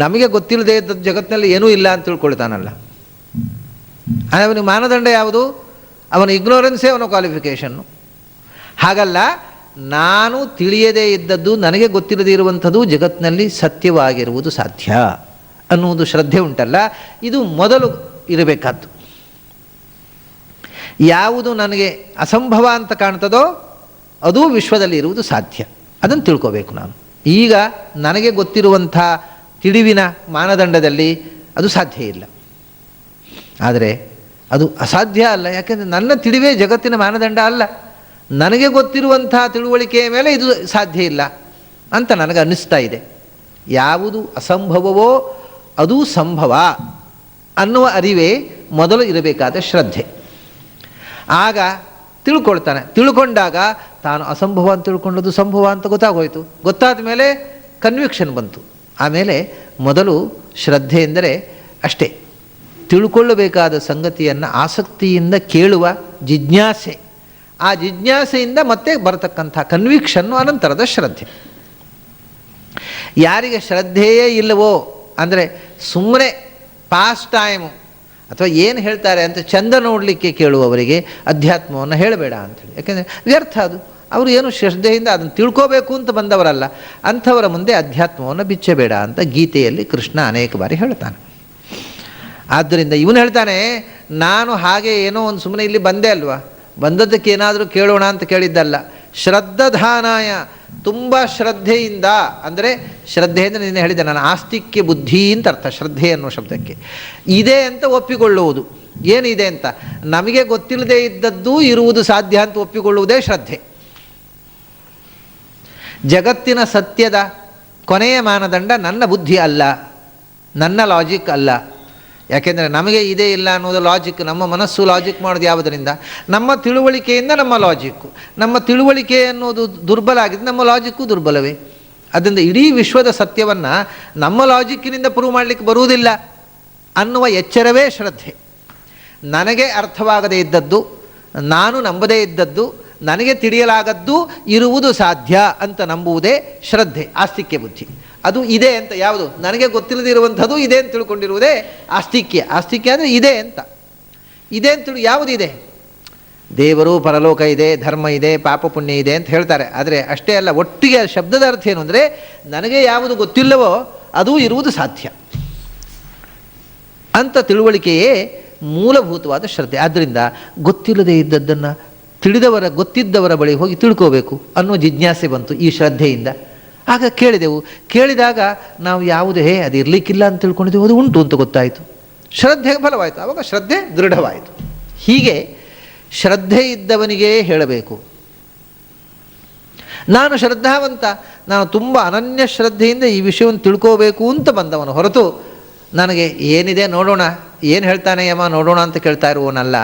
ನಮಗೆ ಗೊತ್ತಿಲ್ಲದೆ ಇದ್ದದ್ದು ಜಗತ್ತಿನಲ್ಲಿ ಏನೂ ಇಲ್ಲ ಅಂತ ತಿಳ್ಕೊಳ್ತಾನಲ್ಲ. ಅವನಿಗೆ ಮಾನದಂಡ ಯಾವುದು? ಅವನ ಇಗ್ನೋರೆನ್ಸೇ ಅವನ ಕ್ವಾಲಿಫಿಕೇಷನ್ನು. ಹಾಗಲ್ಲ, ನಾನು ತಿಳಿಯದೇ ಇದ್ದದ್ದು, ನನಗೆ ಗೊತ್ತಿಲ್ಲದೆ ಇರುವಂಥದ್ದು ಜಗತ್ತಿನಲ್ಲಿ ಸತ್ಯವಾಗಿರುವುದು ಸಾಧ್ಯ ಅನ್ನುವುದು ಶ್ರದ್ಧೆ ಉಂಟಲ್ಲ, ಇದು ಮೊದಲು ಇರಬೇಕಾದ್ದು. ಯಾವುದು ನನಗೆ ಅಸಂಭವ ಅಂತ ಕಾಣ್ತದೋ ಅದು ವಿಶ್ವದಲ್ಲಿ ಇರುವುದು ಸಾಧ್ಯ, ಅದನ್ನು ತಿಳ್ಕೋಬೇಕು ನಾನು. ಈಗ ನನಗೆ ಗೊತ್ತಿರುವಂಥ ತಿಳಿವಿನ ಮಾನದಂಡದಲ್ಲಿ ಅದು ಸಾಧ್ಯ ಇಲ್ಲ. ಆದರೆ ಅದು ಅಸಾಧ್ಯ ಅಲ್ಲ, ಯಾಕೆಂದರೆ ನನ್ನ ತಿಳಿವೇ ಜಗತ್ತಿನ ಮಾನದಂಡ ಅಲ್ಲ. ನನಗೆ ಗೊತ್ತಿರುವಂಥ ತಿಳುವಳಿಕೆಯ ಮೇಲೆ ಇದು ಸಾಧ್ಯ ಇಲ್ಲ ಅಂತ ನನಗೆ ಅನ್ನಿಸ್ತಾ ಇದೆ. ಯಾವುದು ಅಸಂಭವವೋ ಅದು ಸಂಭವ ಅನ್ನುವ ಅರಿವೇ ಮೊದಲು ಇರಬೇಕಾದ ಶ್ರದ್ಧೆ. ಆಗ ತಿಳ್ಕೊಳ್ತಾನೆ. ತಿಳ್ಕೊಂಡಾಗ ತಾನು ಅಸಂಭವ ಅಂತ ತಿಳ್ಕೊಂಡದ್ದು ಸಂಭವ ಅಂತ ಗೊತ್ತಾಗೋಯ್ತು. ಗೊತ್ತಾದ ಮೇಲೆ ಕನ್ವಿಕ್ಷನ್ ಬಂತು. ಆಮೇಲೆ ಮೊದಲು ಶ್ರದ್ಧೆ ಎಂದರೆ ಅಷ್ಟೇ, ತಿಳ್ಕೊಳ್ಳಬೇಕಾದ ಸಂಗತಿಯನ್ನು ಆಸಕ್ತಿಯಿಂದ ಕೇಳುವ ಜಿಜ್ಞಾಸೆ. ಆ ಜಿಜ್ಞಾಸೆಯಿಂದ ಮತ್ತೆ ಬರತಕ್ಕಂಥ ಕನ್ವಿಕ್ಷನ್ನು ಅನಂತರದ ಶ್ರದ್ಧೆ. ಯಾರಿಗೆ ಶ್ರದ್ಧೆಯೇ ಇಲ್ಲವೋ ಅಂದರೆ ಸುಮ್ಮನೆ ಪಾಸ್ ಟೈಮು ಅಥವಾ ಏನು ಹೇಳ್ತಾರೆ ಅಂತ ಚಂದ ನೋಡಲಿಕ್ಕೆ ಕೇಳುವವರಿಗೆ ಅಧ್ಯಾತ್ಮವನ್ನು ಹೇಳಬೇಡ ಅಂಥೇಳಿ. ಯಾಕೆಂದರೆ ವ್ಯರ್ಥ ಅದು. ಅವರು ಏನು ಶ್ರದ್ಧೆಯಿಂದ ಅದನ್ನು ತಿಳ್ಕೋಬೇಕು ಅಂತ ಬಂದವರಲ್ಲ. ಅಂಥವರ ಮುಂದೆ ಅಧ್ಯಾತ್ಮವನ್ನು ಬಿಚ್ಚಬೇಡ ಅಂತ ಗೀತೆಯಲ್ಲಿ ಕೃಷ್ಣ ಅನೇಕ ಬಾರಿ ಹೇಳ್ತಾನೆ. ಆದ್ದರಿಂದ ಇವನು ಹೇಳ್ತಾನೆ, ನಾನು ಹಾಗೆ ಏನೋ ಒಂದು ಸುಮ್ಮನೆ ಇಲ್ಲಿ ಬಂದೆ ಅಲ್ವಾ, ಬಂದದ್ದಕ್ಕೆ ಏನಾದರೂ ಕೇಳೋಣ ಅಂತ ಕೇಳಿದ್ದಲ್ಲ. ಶ್ರದ್ಧಾನಾಯ, ತುಂಬ ಶ್ರದ್ಧೆಯಿಂದ, ಅಂದರೆ ಶ್ರದ್ಧೆ ಅಂದರೆ ನಿನ್ನೆ ಹೇಳಿದ್ದೆ ನಾನು, ಆಸ್ತಿಕ್ಯ ಬುದ್ಧಿ ಅಂತ ಅರ್ಥ ಶ್ರದ್ಧೆ ಅನ್ನೋ ಶಬ್ದಕ್ಕೆ. ಇದೆ ಅಂತ ಒಪ್ಪಿಕೊಳ್ಳುವುದು. ಏನಿದೆ ಅಂತ ನಮಗೆ ಗೊತ್ತಿಲ್ಲದೆ ಇದ್ದದ್ದು ಇರುವುದು ಸಾಧ್ಯ ಅಂತ ಒಪ್ಪಿಕೊಳ್ಳುವುದೇ ಶ್ರದ್ಧೆ. ಜಗತ್ತಿನ ಸತ್ಯದ ಕೊನೆಯ ಮಾನದಂಡ ನನ್ನ ಬುದ್ಧಿ ಅಲ್ಲ, ನನ್ನ ಲಾಜಿಕ್ ಅಲ್ಲ. ಯಾಕೆಂದರೆ ನಮಗೆ ಇದೇ ಇಲ್ಲ ಅನ್ನೋದು ಲಾಜಿಕ್. ನಮ್ಮ ಮನಸ್ಸು ಲಾಜಿಕ್ ಮಾಡೋದು ಯಾವುದರಿಂದ? ನಮ್ಮ ತಿಳುವಳಿಕೆಯಿಂದ ನಮ್ಮ ಲಾಜಿಕ್ಕು. ನಮ್ಮ ತಿಳುವಳಿಕೆ ಅನ್ನೋದು ದುರ್ಬಲ ಆಗಿದೆ, ನಮ್ಮ ಲಾಜಿಕ್ಕು ದುರ್ಬಲವೇ. ಅದರಿಂದ ಇಡೀ ವಿಶ್ವದ ಸತ್ಯವನ್ನು ನಮ್ಮ ಲಾಜಿಕ್ಕಿನಿಂದ ಪ್ರೂವ್ ಮಾಡಲಿಕ್ಕೆ ಬರುವುದಿಲ್ಲ ಅನ್ನುವ ಎಚ್ಚರವೇ ಶ್ರದ್ಧೆ. ನನಗೆ ಅರ್ಥವಾಗದೇ ಇದ್ದದ್ದು, ನಾನು ನಂಬದೇ ಇದ್ದದ್ದು, ನನಗೆ ತಿಳಿಯಲಾಗದ್ದು ಇರುವುದು ಸಾಧ್ಯ ಅಂತ ನಂಬುವುದೇ ಶ್ರದ್ಧೆ, ಆಸ್ತಿಕ್ಯ ಬುದ್ಧಿ. ಅದು ಇದೆ ಅಂತ ಯಾವುದು ನನಗೆ ಗೊತ್ತಿಲ್ಲದಿರುವಂಥದ್ದು ಇದೆ ಅಂತ ತಿಳ್ಕೊಂಡಿರುವುದೇ ಆಸ್ತಿಕ್ಯ. ಆಸ್ತಿಕ್ಯ ಅಂದರೆ ಇದೆ ಅಂತ. ಇದೆ ಅಂತ ಯಾವುದಿದೆ? ದೇವರು, ಪರಲೋಕ ಇದೆ, ಧರ್ಮ ಇದೆ, ಪಾಪ ಪುಣ್ಯ ಇದೆ ಅಂತ ಹೇಳ್ತಾರೆ. ಆದರೆ ಅಷ್ಟೇ ಅಲ್ಲ, ಒಟ್ಟಿಗೆ ಶಬ್ದದ ಅರ್ಥ ಏನು ಅಂದರೆ ನನಗೆ ಯಾವುದು ಗೊತ್ತಿಲ್ಲವೋ ಅದು ಇರುವುದು ಸಾಧ್ಯ ಅಂತ ತಿಳುವಳಿಕೆಯೇ ಮೂಲಭೂತವಾದ ಶ್ರದ್ಧೆ. ಆದ್ದರಿಂದ ಗೊತ್ತಿಲ್ಲದೆ ಇದ್ದದ್ದನ್ನು ಗೊತ್ತಿದ್ದವರ ಬಳಿ ಹೋಗಿ ತಿಳ್ಕೋಬೇಕು ಅನ್ನೋ ಜಿಜ್ಞಾಸೆ ಬಂತು ಈ ಶ್ರದ್ಧೆಯಿಂದ. ಆಗ ಕೇಳಿದೆವು. ಕೇಳಿದಾಗ ನಾವು ಯಾವುದೇ ಅದು ಇರಲಿಕ್ಕಿಲ್ಲ ಅಂತ ತಿಳ್ಕೊಂಡಿದ್ದೆವು, ಅದು ಉಂಟು ಅಂತ ಗೊತ್ತಾಯಿತು. ಶ್ರದ್ಧೆಗೆ ಫಲವಾಯಿತು. ಆವಾಗ ಶ್ರದ್ಧೆ ದೃಢವಾಯಿತು. ಹೀಗೆ ಶ್ರದ್ಧೆ ಇದ್ದವನಿಗೇ ಹೇಳಬೇಕು. ನಾನು ಶ್ರದ್ಧಾವಂತ, ನಾನು ತುಂಬ ಅನನ್ಯ ಶ್ರದ್ಧೆಯಿಂದ ಈ ವಿಷಯವನ್ನು ತಿಳ್ಕೋಬೇಕು ಅಂತ ಬಂದವನು ಹೊರತು ನನಗೆ ಏನಿದೆ ನೋಡೋಣ, ಏನು ಹೇಳ್ತಾನೆ ಯಮ ನೋಡೋಣ ಅಂತ ಕೇಳ್ತಾ ಇರುವವನಲ್ಲ.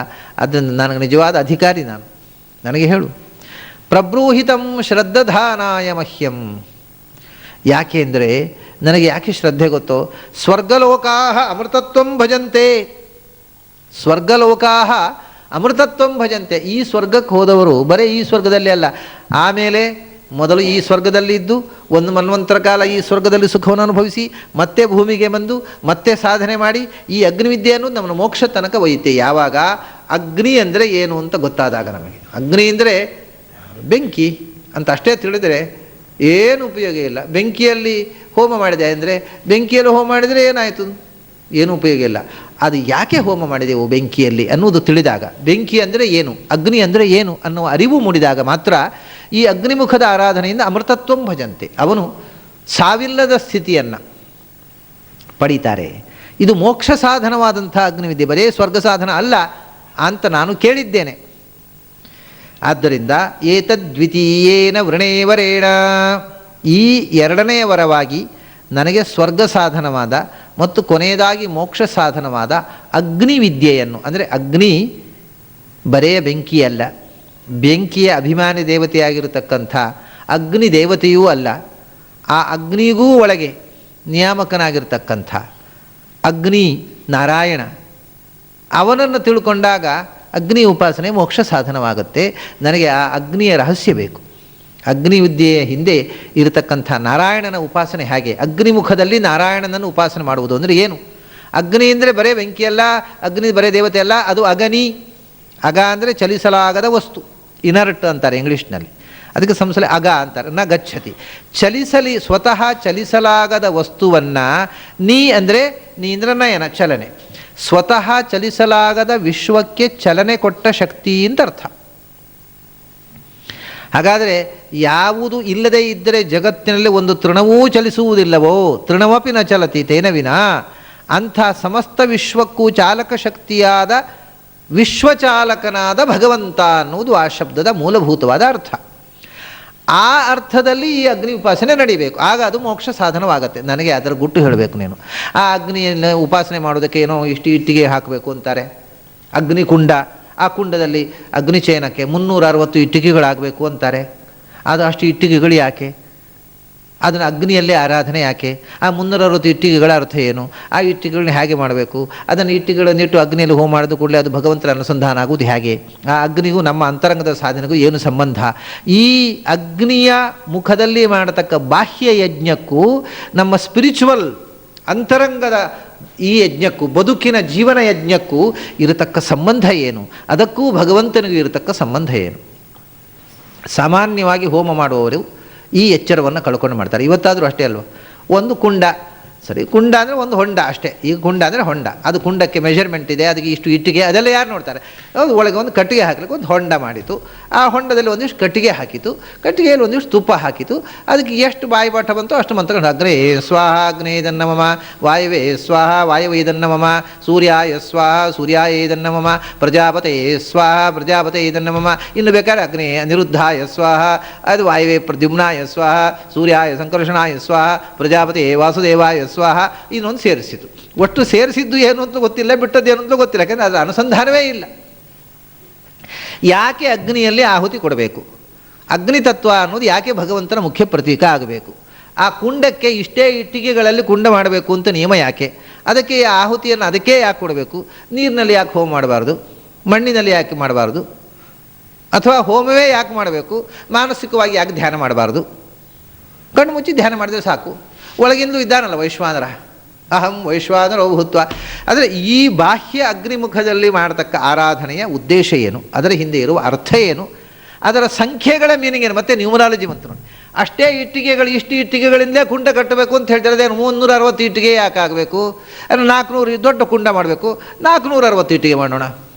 ಅದನ್ನು ನನಗೆ ನಿಜವಾದ ಅಧಿಕಾರಿ ನಾನು. ನನಗೆ ಹೇಳು. ಪ್ರಬ್ರೂಹಿತಂ ಶ್ರದ್ಧಾನಾಯ ಮಹ್ಯಂ. ಯಾಕೆ ಅಂದರೆ ನನಗೆ ಯಾಕೆ ಶ್ರದ್ಧೆ ಗೊತ್ತೋ? ಸ್ವರ್ಗಲೋಕಾಹ ಅಮೃತತ್ವಂ ಭಜಂತೆ. ಸ್ವರ್ಗಲೋಕಾಹ ಅಮೃತತ್ವಂ ಭಜಂತೆ. ಈ ಸ್ವರ್ಗಕ್ಕೆ ಹೋದವರು ಬರೀ ಈ ಸ್ವರ್ಗದಲ್ಲಿ ಅಲ್ಲ, ಆಮೇಲೆ ಮೊದಲು ಈ ಸ್ವರ್ಗದಲ್ಲಿ ಇದ್ದು ಒಂದು ಮನ್ವಂತರ ಕಾಲ ಈ ಸ್ವರ್ಗದಲ್ಲಿ ಸುಖವನ್ನು ಅನುಭವಿಸಿ ಮತ್ತೆ ಭೂಮಿಗೆ ಬಂದು ಮತ್ತೆ ಸಾಧನೆ ಮಾಡಿ ಈ ಅಗ್ನಿವಿದ್ಯೆಯನ್ನು ನಮ್ಮನ್ನು ಮೋಕ್ಷ ತನಕ ಒಯ್ಯುತ್ತೆ. ಯಾವಾಗ ಅಗ್ನಿ ಅಂದರೆ ಏನು ಅಂತ ಗೊತ್ತಾದಾಗ ನಮಗೆ. ಅಗ್ನಿ ಅಂದರೆ ಬೆಂಕಿ ಅಂತ ಅಷ್ಟೇ ತಿಳಿದರೆ ಏನು ಉಪಯೋಗ ಇಲ್ಲ. ಬೆಂಕಿಯಲ್ಲಿ ಹೋಮ ಮಾಡಿದೆ ಅಂದರೆ ಬೆಂಕಿಯಲ್ಲಿ ಹೋಮ ಮಾಡಿದರೆ ಏನಾಯಿತು? ಏನು ಉಪಯೋಗ ಇಲ್ಲ. ಅದು ಯಾಕೆ ಹೋಮ ಮಾಡಿದೆವು ಬೆಂಕಿಯಲ್ಲಿ ಅನ್ನೋದು ತಿಳಿದಾಗ, ಬೆಂಕಿ ಅಂದರೆ ಏನು, ಅಗ್ನಿ ಅಂದರೆ ಏನು ಅನ್ನುವ ಅರಿವು ಮೂಡಿದಾಗ ಮಾತ್ರ ಈ ಅಗ್ನಿಮುಖದ ಆರಾಧನೆಯಿಂದ ಅಮೃತತ್ವಂ ಭಜಂತೆ, ಅವನು ಸಾವಿಲ್ಲದ ಸ್ಥಿತಿಯನ್ನು ಪಡೀತಾರೆ. ಇದು ಮೋಕ್ಷ ಸಾಧನವಾದಂಥ ಅಗ್ನಿವಿದ್ಯೆ, ಬರೇ ಸ್ವರ್ಗ ಸಾಧನ ಅಲ್ಲ. ಅಂತ ನಾನು ಕೇಳಿದ್ದೇನೆ. ಆದ್ದರಿಂದ ಏತದ್ವಿತೀಯೇನ ವೃಣೇವರೇಣ, ಈ ಎರಡನೆಯ ವರವಾಗಿ ನನಗೆ ಸ್ವರ್ಗ ಸಾಧನವಾದ ಮತ್ತು ಕೊನೆಯದಾಗಿ ಮೋಕ್ಷ ಸಾಧನವಾದ ಅಗ್ನಿವಿದ್ಯೆಯನ್ನು, ಅಂದರೆ ಅಗ್ನಿ ಬರೆಯ ಬೆಂಕಿಯಲ್ಲ, ಬೆಂಕಿಯ ಅಭಿಮಾನಿ ದೇವತೆಯಾಗಿರತಕ್ಕಂಥ ಅಗ್ನಿ ದೇವತೆಯೂ ಅಲ್ಲ, ಆ ಅಗ್ನಿಗೂ ಒಳಗೆ ನಿಯಾಮಕನಾಗಿರ್ತಕ್ಕಂಥ ಅಗ್ನಿ ನಾರಾಯಣ, ಅವನನ್ನು ತಿಳ್ಕೊಂಡಾಗ ಅಗ್ನಿ ಉಪಾಸನೆ ಮೋಕ್ಷ ಸಾಧನವಾಗುತ್ತೆ. ನನಗೆ ಆ ಅಗ್ನಿಯ ರಹಸ್ಯ ಬೇಕು. ಅಗ್ನಿ ವಿದ್ಯೆಯ ಹಿಂದೆ ಇರತಕ್ಕಂಥ ನಾರಾಯಣನ ಉಪಾಸನೆ ಹೇಗೆ, ಅಗ್ನಿಮುಖದಲ್ಲಿ ನಾರಾಯಣನನ್ನು ಉಪಾಸನೆ ಮಾಡುವುದು ಅಂದರೆ ಏನು? ಅಗ್ನಿ ಅಂದರೆ ಬರೇ ಬೆಂಕಿಯಲ್ಲ, ಅಗ್ನಿ ಬರೇ ದೇವತೆ ಅಲ್ಲ, ಅದು ಅಗನಿ. ಅಗ ಅಂದರೆ ಚಲಿಸಲಾಗದ ವಸ್ತು, ಇನರ್ಟ್ ಅಂತಾರೆ ಇಂಗ್ಲೀಷ್ನಲ್ಲಿ, ಅದಕ್ಕೆ ಸಂಸಲೆ ಅಗ ಅಂತಾರೆ. ನ ಗಚ್ಚತಿ, ಸ್ವತಃ ಚಲಿಸಲಾಗದ ವಸ್ತುವನ್ನು ನೀ ಅಂದರೆ ನಯನ ಚಲನೆ, ಸ್ವತಃ ಚಲಿಸಲಾಗದ ವಿಶ್ವಕ್ಕೆ ಚಲನೆ ಕೊಟ್ಟ ಶಕ್ತಿ ಅಂತ ಅರ್ಥ. ಹಾಗಾದರೆ ಯಾವುದು ಇಲ್ಲದೇ ಇದ್ದರೆ ಜಗತ್ತಿನಲ್ಲಿ ಒಂದು ತೃಣವೂ ಚಲಿಸುವುದಿಲ್ಲವೋ, ತೃಣವಪಿ ನ ಚಲತಿ ತೇನ ವಿನ, ಅಂಥ ಸಮಸ್ತ ವಿಶ್ವಕ್ಕೂ ಚಾಲಕ ಶಕ್ತಿಯಾದ ವಿಶ್ವಚಾಲಕನಾದ ಭಗವಂತ ಅನ್ನುವುದು ಆ ಶಬ್ದದ ಮೂಲಭೂತವಾದ ಅರ್ಥ. ಆ ಅರ್ಥದಲ್ಲಿ ಈ ಅಗ್ನಿ ಉಪಾಸನೆ ನಡೀಬೇಕು, ಆಗ ಅದು ಮೋಕ್ಷ ಸಾಧನವಾಗತ್ತೆ. ನನಗೆ ಅದರ ಗುಟ್ಟು ಹೇಳಬೇಕು ನೀನು. ಆ ಅಗ್ನಿಯನ್ನು ಉಪಾಸನೆ ಮಾಡೋದಕ್ಕೆ ಏನೋ ಇಷ್ಟು ಇಟ್ಟಿಗೆ ಹಾಕಬೇಕು ಅಂತಾರೆ, ಅಗ್ನಿಕುಂಡ, ಆ ಕುಂಡದಲ್ಲಿ ಅಗ್ನಿಚಯನಕ್ಕೆ 360 ಇಟ್ಟಿಗೆಗಳಾಗಬೇಕು ಅಂತಾರೆ. ಅದು ಅಷ್ಟು ಇಟ್ಟಿಗೆಗಳು ಯಾಕೆ? ಅದನ್ನು ಅಗ್ನಿಯಲ್ಲೇ ಆರಾಧನೆ ಯಾಕೆ? ಆ 360 ಇಟ್ಟಿಗೆಗಳ ಅರ್ಥ ಏನು? ಆ ಇಟ್ಟಿಗೆಗಳನ್ನ ಹೇಗೆ ಮಾಡಬೇಕು? ಅದನ್ನು ಇಟ್ಟಿಗೆಗಳನ್ನಿಟ್ಟು ಅಗ್ನಿಯಲ್ಲಿ ಹೋಮ ಮಾಡಿದ ಕೂಡಲೇ ಅದು ಭಗವಂತನ ಅನುಸಂಧಾನ ಆಗುವುದು ಹೇಗೆ? ಆ ಅಗ್ನಿಗೂ ನಮ್ಮ ಅಂತರಂಗದ ಸಾಧನೆಗೂ ಏನು ಸಂಬಂಧ? ಈ ಅಗ್ನಿಯ ಮುಖದಲ್ಲಿ ಮಾಡತಕ್ಕ ಬಾಹ್ಯ ಯಜ್ಞಕ್ಕೂ ನಮ್ಮ ಸ್ಪಿರಿಚುವಲ್ ಅಂತರಂಗದ ಈ ಯಜ್ಞಕ್ಕೂ, ಬದುಕಿನ ಜೀವನ ಯಜ್ಞಕ್ಕೂ ಇರತಕ್ಕ ಸಂಬಂಧ ಏನು? ಅದಕ್ಕೂ ಭಗವಂತನಿಗೂ ಇರತಕ್ಕ ಸಂಬಂಧ ಏನು? ಸಾಮಾನ್ಯವಾಗಿ ಹೋಮ ಮಾಡುವವರು ಈ ಎಚ್ಚರವನ್ನು ಕಳ್ಕೊಂಡು ಮಾಡ್ತಾರೆ. ಇವತ್ತಾದರೂ ಅಷ್ಟೇ ಅಲ್ವ, ಒಂದು ಕುಂಡ, ಸರಿ ಕುಂಡ ಅಂದರೆ ಒಂದು ಹೊಂಡ ಅಷ್ಟೇ. ಈಗ ಕುಂಡ ಅಂದರೆ ಹೊಂಡ, ಅದು ಕುಂಡಕ್ಕೆ ಮೆಷರ್ಮೆಂಟ್ ಇದೆ, ಅದಕ್ಕೆ ಇಷ್ಟು ಇಟ್ಟಿಗೆ, ಅದೆಲ್ಲ ಯಾರು ನೋಡ್ತಾರೆ? ಅದು ಒಳಗೆ ಒಂದು ಕಟ್ಟಿಗೆ ಹಾಕಲಿಕ್ಕೆ ಒಂದು ಹೊಂಡ ಮಾಡಿತು, ಆ ಹೊಂಡದಲ್ಲಿ ಒಂದಿಷ್ಟು ಕಟ್ಟಿಗೆ ಹಾಕಿತು, ಕಟ್ಟಿಗೆಯಲ್ಲಿ ಒಂದಿಷ್ಟು ತುಪ್ಪ ಹಾಕಿತು, ಅದಕ್ಕೆ ಎಷ್ಟು ಬಾಯಿಪಾಠ ಬಂತು ಅಷ್ಟು ಮಂತ್ರ, ಅಗ್ನೇ ಸ್ವಾಹ ಅಗ್ನೇ ಇದನ್ನಮಮ, ವಾಯವೇ ಸ್ವಾಹ ವಾಯವ ಇದನ್ನಮಮ, ಸೂರ್ಯಾಯ ಸ್ವಾಹ ಸೂರ್ಯಾಯ ಇದನ್ನಮಮ, ಪ್ರಜಾಪತೆ ಸ್ವಾಹ ಪ್ರಜಾಪತೆ ಇದನ್ನಮಮ. ಇನ್ನು ಬೇಕಾದ್ರೆ ಅಗ್ನೇ ಅನಿರುದ್ಧಾಯ ಸ್ವಾಹ, ಅದು ವಾಯವೇ ಪ್ರದ್ಯುಮ್ನಾಯ ಸ್ವಾಹ, ಸೂರ್ಯಾಯ ಸಂಕರ್ಷಣಾಯ ಸ್ವಾಹ, ಪ್ರಜಾಪತಿ ವಾಸುದೇವಾಯ ಸ್ವಾಹ. ಇನ್ನೊಂದು ಸೇರಿಸಿತು. ಒಟ್ಟು ಸೇರಿಸಿದ್ದು ಏನು ಅಂತ ಗೊತ್ತಿಲ್ಲ, ಬಿಟ್ಟದ್ದು ಏನು ಅಂತ ಗೊತ್ತಿಲ್ಲ, ಯಾಕೆಂದರೆ ಅದರ ಅನುಸಂಧಾನವೇ ಇಲ್ಲ. ಯಾಕೆ ಅಗ್ನಿಯಲ್ಲಿ ಆಹುತಿ ಕೊಡಬೇಕು? ಅಗ್ನಿ ತತ್ವ ಅನ್ನೋದು ಯಾಕೆ ಭಗವಂತನ ಮುಖ್ಯ ಪ್ರತೀಕ ಆಗಬೇಕು? ಆ ಕುಂಡಕ್ಕೆ ಇಷ್ಟೇ ಇಟ್ಟಿಗೆಗಳಲ್ಲಿ ಕುಂಡ ಮಾಡಬೇಕು ಅಂತ ನಿಯಮ ಯಾಕೆ? ಅದಕ್ಕೆ ಆಹುತಿಯನ್ನು ಅದಕ್ಕೆ ಯಾಕೆ ಕೊಡಬೇಕು? ನೀರಿನಲ್ಲಿ ಯಾಕೆ ಹೋಮ ಮಾಡಬಾರ್ದು? ಮಣ್ಣಿನಲ್ಲಿ ಯಾಕೆ ಮಾಡಬಾರ್ದು? ಅಥವಾ ಹೋಮವೇ ಯಾಕೆ ಮಾಡಬೇಕು? ಮಾನಸಿಕವಾಗಿ ಯಾಕೆ ಧ್ಯಾನ ಮಾಡಬಾರ್ದು? ಕಣ್ಣು ಮುಚ್ಚಿ ಧ್ಯಾನ ಮಾಡಿದರೆ ಸಾಕು. ಒಳಗಿಂದು ಇದ್ದಾನಲ್ಲ ವೈಶ್ವಾನರ, ಅಹಂ ವೈಶ್ವಾನರೋ ಭೂತ್ವ. ಆದರೆ ಈ ಬಾಹ್ಯ ಅಗ್ನಿಮುಖದಲ್ಲಿ ಮಾಡತಕ್ಕ ಆರಾಧನೆಯ ಉದ್ದೇಶ ಏನು? ಅದರ ಹಿಂದೆ ಇರುವ ಅರ್ಥ ಏನು? ಅದರ ಸಂಖ್ಯೆಗಳ ಮೀನಿಂಗ್ ಏನು? ಮತ್ತು ನ್ಯೂಮರಾಲಜಿ ಬಂತು ನೋಡಿ. ಅಷ್ಟೇ ಇಟ್ಟಿಗೆಗಳು, ಇಷ್ಟು ಇಟ್ಟಿಗೆಗಳಿಂದಲೇ ಕುಂಡ ಕಟ್ಟಬೇಕು ಅಂತ ಹೇಳ್ತಾರೆ. ಅದೇನು 360 ಇಟ್ಟಿಗೆ ಯಾಕೆ ಆಗಬೇಕು? ಅಂದರೆ 400 ದೊಡ್ಡ ಕುಂಡ ಮಾಡಬೇಕು, 460 ಇಟ್ಟಿಗೆ ಮಾಡೋಣ.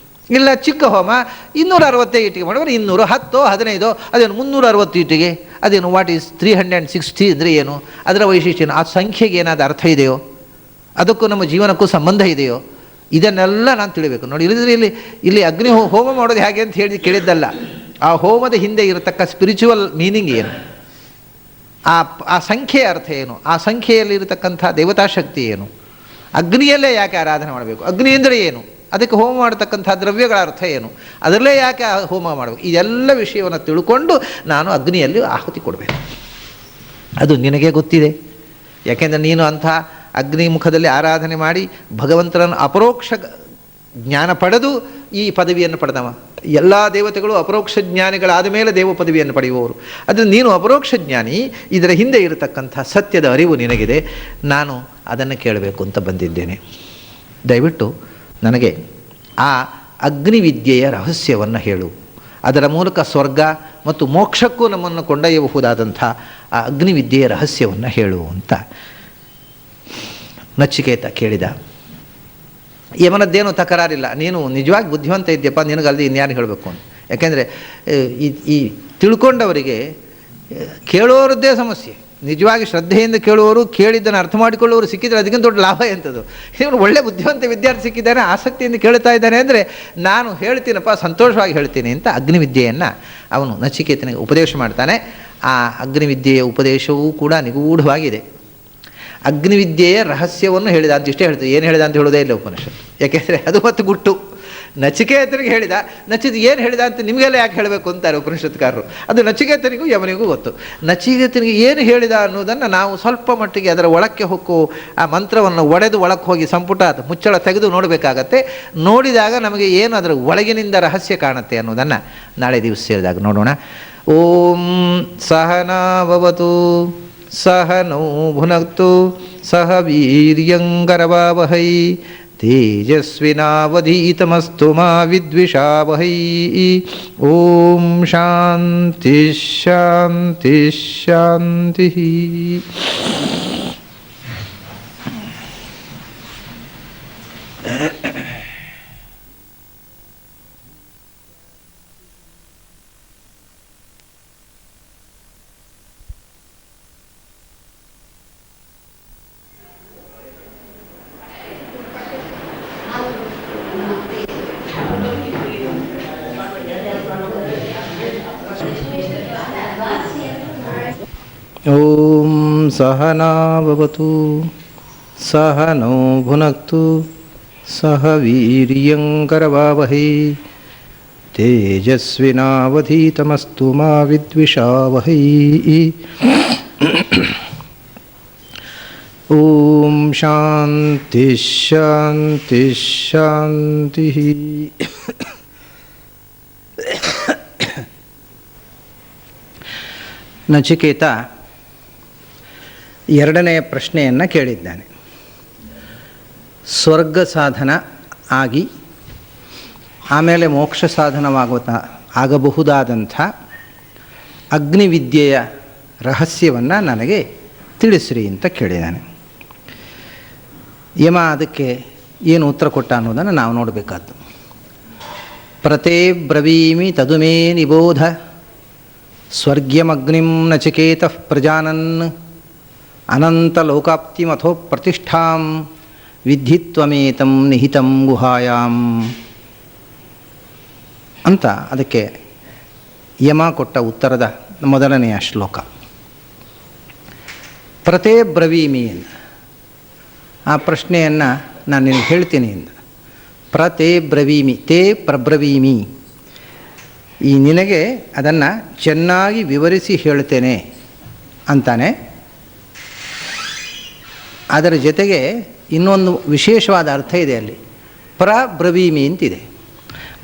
ಇಲ್ಲ ಚಿಕ್ಕ ಹೋಮ 260 ಇಟ್ಟಿಗೆ ಮಾಡೋಣ, 200 10 15 ಅದೇನು 360 ಇಟ್ಟಿಗೆ? ಅದೇನು ವಾಟ್ ಈಸ್ 360 ಅಂದರೆ ಏನು? ಅದರ ವೈಶಿಷ್ಟ್ಯ ಏನು? ಆ ಸಂಖ್ಯೆಗೆ ಏನಾದ ಅರ್ಥ ಇದೆಯೋ? ಅದಕ್ಕೂ ನಮ್ಮ ಜೀವನಕ್ಕೂ ಸಂಬಂಧ ಇದೆಯೋ? ಇದನ್ನೆಲ್ಲ ನಾನು ತಿಳಿಬೇಕು ನೋಡಿ. ಇಲ್ಲದ್ರೆ ಇಲ್ಲಿ ಅಗ್ನಿ ಹೋಮ ಮಾಡೋದು ಹೇಗೆ ಅಂತ ಹೇಳಿ ಕೇಳಿದ್ದಲ್ಲ, ಆ ಹೋಮದ ಹಿಂದೆ ಇರತಕ್ಕ ಸ್ಪಿರಿಚುವಲ್ ಮೀನಿಂಗ್ ಏನು, ಆ ಸಂಖ್ಯೆಯ ಅರ್ಥ ಏನು, ಆ ಸಂಖ್ಯೆಯಲ್ಲಿ ಇರತಕ್ಕಂಥ ದೇವತಾಶಕ್ತಿ ಏನು, ಅಗ್ನಿಯಲ್ಲೇ ಯಾಕೆ ಆರಾಧನೆ ಮಾಡಬೇಕು, ಅಗ್ನಿ ಅಂದರೆ ಏನು, ಅದಕ್ಕೆ ಹೋಮ ಮಾಡತಕ್ಕಂಥ ದ್ರವ್ಯಗಳ ಅರ್ಥ ಏನು, ಅದರಲ್ಲೇ ಯಾಕೆ ಹೋಮ ಮಾಡಬೇಕು, ಇದೆಲ್ಲ ವಿಷಯವನ್ನು ತಿಳ್ಕೊಂಡು ನಾನು ಅಗ್ನಿಯಲ್ಲಿ ಆಹುತಿ ಕೊಡಬೇಕು. ಅದು ನಿನಗೆ ಗೊತ್ತಿದೆ, ಯಾಕೆಂದರೆ ನೀನು ಅಂಥ ಅಗ್ನಿ ಮುಖದಲ್ಲಿ ಆರಾಧನೆ ಮಾಡಿ ಭಗವಂತನನ್ನು ಅಪರೋಕ್ಷ ಜ್ಞಾನ ಪಡೆದು ಈ ಪದವಿಯನ್ನು ಪಡೆದವ. ಎಲ್ಲ ದೇವತೆಗಳು ಅಪರೋಕ್ಷ ಜ್ಞಾನಿಗಳಾದ ಮೇಲೆ ದೇವ ಪದವಿಯನ್ನು ಪಡೆಯುವವರು. ಅದು ನೀನು ಅಪರೋಕ್ಷ ಜ್ಞಾನಿ, ಇದರ ಹಿಂದೆ ಇರತಕ್ಕಂಥ ಸತ್ಯದ ಅರಿವು ನಿನಗಿದೆ. ನಾನು ಅದನ್ನು ಕೇಳಬೇಕು ಅಂತ ಬಂದಿದ್ದೇನೆ. ದಯವಿಟ್ಟು ನನಗೆ ಆ ಅಗ್ನಿವಿದ್ಯೆಯ ರಹಸ್ಯವನ್ನು ಹೇಳು. ಅದರ ಮೂಲಕ ಸ್ವರ್ಗ ಮತ್ತು ಮೋಕ್ಷಕ್ಕೂ ನಮ್ಮನ್ನು ಕೊಂಡೊಯ್ಯಬಹುದಾದಂಥ ಆ ಅಗ್ನಿವಿದ್ಯೆಯ ರಹಸ್ಯವನ್ನು ಹೇಳು ಅಂತ ನಚಿಕೇತ ಕೇಳಿದ. ಯಮನದ್ದೇನೂ ತಕರಾರಿಲ್ಲ, ನೀನು ನಿಜವಾಗಿ ಬುದ್ಧಿವಂತ ಇದ್ದೀಯಪ್ಪ, ನಿನಗಲ್ದೆ ಇನ್ಯಾರು ಹೇಳಬೇಕು ಅಂತ. ಯಾಕೆಂದರೆ ಈ ತಿಳ್ಕೊಂಡವರಿಗೆ ಕೇಳೋರದ್ದೇ ಸಮಸ್ಯೆ. ನಿಜವಾಗಿ ಶ್ರದ್ಧೆಯಿಂದ ಕೇಳುವವರು, ಕೇಳಿದ್ದನ್ನು ಅರ್ಥ ಮಾಡಿಕೊಳ್ಳುವವರು ಸಿಕ್ಕಿದರೆ ಅದಕ್ಕಿಂತ ದೊಡ್ಡ ಲಾಭ ಎಂಥದ್ದು. ಇವನು ಒಳ್ಳೆ ಬುದ್ಧಿವಂತ ವಿದ್ಯಾರ್ಥಿ ಸಿಕ್ಕಿದ್ದಾನೆ, ಆಸಕ್ತಿಯಿಂದ ಕೇಳ್ತಾ ಇದ್ದಾನೆ ಅಂದರೆ ನಾನು ಹೇಳ್ತೀನಪ್ಪ, ಸಂತೋಷವಾಗಿ ಹೇಳ್ತೀನಿ ಅಂತ ಅಗ್ನಿವಿದ್ಯೆಯನ್ನು ಅವನು ನಚಿಕೇತನಿಗೆ ಉಪದೇಶ ಮಾಡ್ತಾನೆ. ಆ ಅಗ್ನಿವಿದ್ಯೆಯ ಉಪದೇಶವೂ ಕೂಡ ನಿಗೂಢವಾಗಿದೆ. ಅಗ್ನಿವಿದ್ಯೆಯ ರಹಸ್ಯವನ್ನು ಹೇಳಿದ ಅಂತಿಷ್ಟೇ ಹೇಳ್ತದೆ, ಏನು ಹೇಳಿದ ಅಂತ ಹೇಳೋದೇ ಇಲ್ಲ ಉಪನಿಷತ್ತು. ಯಾಕೆಂದರೆ ಅದು ಮತ್ತು ಗುಟ್ಟು. ನಚಿಕೇತನಿಗೆ ಹೇಳಿದ, ಏನು ಹೇಳಿದ ಅಂತ ನಿಮಗೆಲ್ಲ ಯಾಕೆ ಹೇಳಬೇಕು ಅಂತಾರೆ ಉಪನಿಷತ್ಕಾರರು. ಅದು ನಚಿಕೇತನಿಗೂ ಯಮನಿಗೂ ಗೊತ್ತು. ನಚಿಕೇತನಿಗೆ ಏನು ಹೇಳಿದ ಅನ್ನೋದನ್ನು ನಾವು ಸ್ವಲ್ಪ ಮಟ್ಟಿಗೆ ಅದರ ಒಳಕ್ಕೆ ಹೊಕ್ಕು ಆ ಮಂತ್ರವನ್ನು ಒಡೆದು ಒಳಕ್ಕೆ ಹೋಗಿ ಸಂಪುಟ ಮುಚ್ಚಳ ತೆಗೆದು ನೋಡಬೇಕಾಗತ್ತೆ. ನೋಡಿದಾಗ ನಮಗೆ ಏನು ಅದರ ಒಳಗಿನಿಂದ ರಹಸ್ಯ ಕಾಣುತ್ತೆ ಅನ್ನೋದನ್ನು ನಾಳೆ ದಿವಸ ಸೇರಿದಾಗ ನೋಡೋಣ. ಓಂ ಸಹನಾ ಭವತು ಸಹನೌ ಭುನಕ್ತು ಸಹ ವೀರ್ಯಂಕರವಾವಹೈ ತೇಜಸ್ವಿನಾವಧೀತಮಸ್ತು ಮಾ ವಿದ್ವಿಷಾವಹೈ. ಓಂ ಶಾಂತಿ ಶಾಂತಿ ಶಾಂತಿ. ಓಂ ಸಹನಾ ಭವತು ಸಹನೌ ಭುನಕ್ತು ಸಹ ವೀರ್ಯಂಕರವಾವಹೈ ತೇಜಸ್ವಿನಾವಧೀತಮಸ್ತು ಮಾ ವಿದ್ವಿಷಾವಹೈ. ಓಂ ಶಾಂತಿ ಶಾಂತಿ ಶಾಂತಿ. ನಚಿಕೇತ ಎರಡನೆಯ ಪ್ರಶ್ನೆಯನ್ನು ಕೇಳಿದ್ದಾನೆ. ಸ್ವರ್ಗ ಸಾಧನ ಆಗಿ ಆಮೇಲೆ ಮೋಕ್ಷ ಆಗಬಹುದಾದಂಥ ಅಗ್ನಿವಿದ್ಯೆಯ ರಹಸ್ಯವನ್ನು ನನಗೆ ತಿಳಿಸ್ರಿ ಅಂತ ಕೇಳಿದ್ದಾನೆ. ಯಮ ಅದಕ್ಕೆ ಏನು ಉತ್ತರ ಕೊಟ್ಟ ಅನ್ನೋದನ್ನು ನಾವು ನೋಡಬೇಕಾದ್ದು. ಪ್ರತೇ ಬ್ರವೀಮಿ ತದುಮೇ ನಿಬೋಧ ಸ್ವರ್ಗ್ಯಮಗ್ನಿಂ ನಚಿಕೇತಃ ಪ್ರಜಾನನ್ ಅನಂತಲೋಕಾಪ್ತಿಮಥೋ ಪ್ರತಿಷ್ಠಾಂ ವಿದ್ಧಿತ್ವಮೇತಂ ನಿಹಿತಂ ಗುಹಾಯಾಂ ಅಂತ ಅದಕ್ಕೆ ಯಮ ಕೊಟ್ಟ ಉತ್ತರದ ಮೊದಲನೆಯ ಶ್ಲೋಕ. ಪ್ರತೇ ಬ್ರವೀಮಿ ಎಂದು ಆ ಪ್ರಶ್ನೆಯನ್ನು ನಾನು ನಿನಗೆ ಹೇಳ್ತೀನಿ ಎಂದು. ಪ್ರತೇ ಬ್ರವೀಮಿ, ತೇ ಪ್ರಬ್ರವೀಮಿ, ಈ ನಿನಗೆ ಅದನ್ನು ಚೆನ್ನಾಗಿ ವಿವರಿಸಿ ಹೇಳ್ತೇನೆ ಅಂತಾನೆ. ಅದರ ಜೊತೆಗೆ ಇನ್ನೊಂದು ವಿಶೇಷವಾದ ಅರ್ಥ ಇದೆ ಅಲ್ಲಿ. ಪ್ರಬ್ರವೀಮಿ ಅಂತಿದೆ.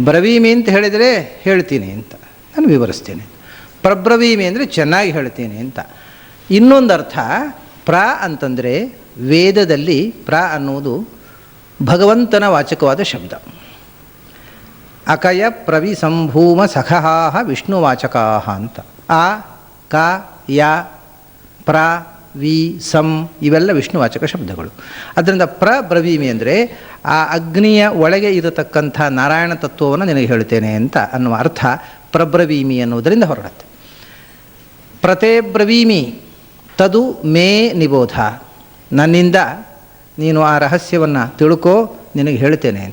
ಬ್ರವೀಮಿ ಅಂತ ಹೇಳಿದರೆ ಹೇಳ್ತೀನಿ ಅಂತ, ನಾನು ವಿವರಿಸ್ತೇನೆ. ಪ್ರಬ್ರವೀಮಿ ಅಂದರೆ ಚೆನ್ನಾಗಿ ಹೇಳ್ತೀನಿ ಅಂತ. ಇನ್ನೊಂದು ಅರ್ಥ ಪ್ರ ಅಂತಂದರೆ ವೇದದಲ್ಲಿ ಪ್ರ ಅನ್ನುವುದು ಭಗವಂತನ ವಾಚಕವಾದ ಶಬ್ದ. ಅಕಯ ಪ್ರವಿ ಸಂಭೂಮ ಸಖಹಾಹ ವಿಷ್ಣುವಾಚಕಾಹ ಅಂತ. ಆ ಕ ಯ ಪ್ರ ವಿ ಸಂ ಇವೆಲ್ಲ ವಿಷ್ಣುವಾಚಕ ಶಬ್ದಗಳು. ಅದರಿಂದ ಪ್ರಬ್ರವೀಮಿ ಅಂದರೆ ಆ ಅಗ್ನಿಯ ಒಳಗೆ ಇರತಕ್ಕಂಥ ನಾರಾಯಣ ತತ್ವವನ್ನು ನಿನಗೆ ಹೇಳ್ತೇನೆ ಅಂತ ಅನ್ನುವ ಅರ್ಥ ಪ್ರಬ್ರವೀಮಿ ಅನ್ನುವುದರಿಂದ ಹೊರಡುತ್ತೆ. ಪ್ರತೇ ಬ್ರವೀಮಿ ತದು ಮೇ ನಿಬೋಧ, ನನ್ನಿಂದ ನೀನು ಆ ರಹಸ್ಯವನ್ನು ತಿಳ್ಕೋ, ನಿನಗೆ ಹೇಳ್ತೇನೆ.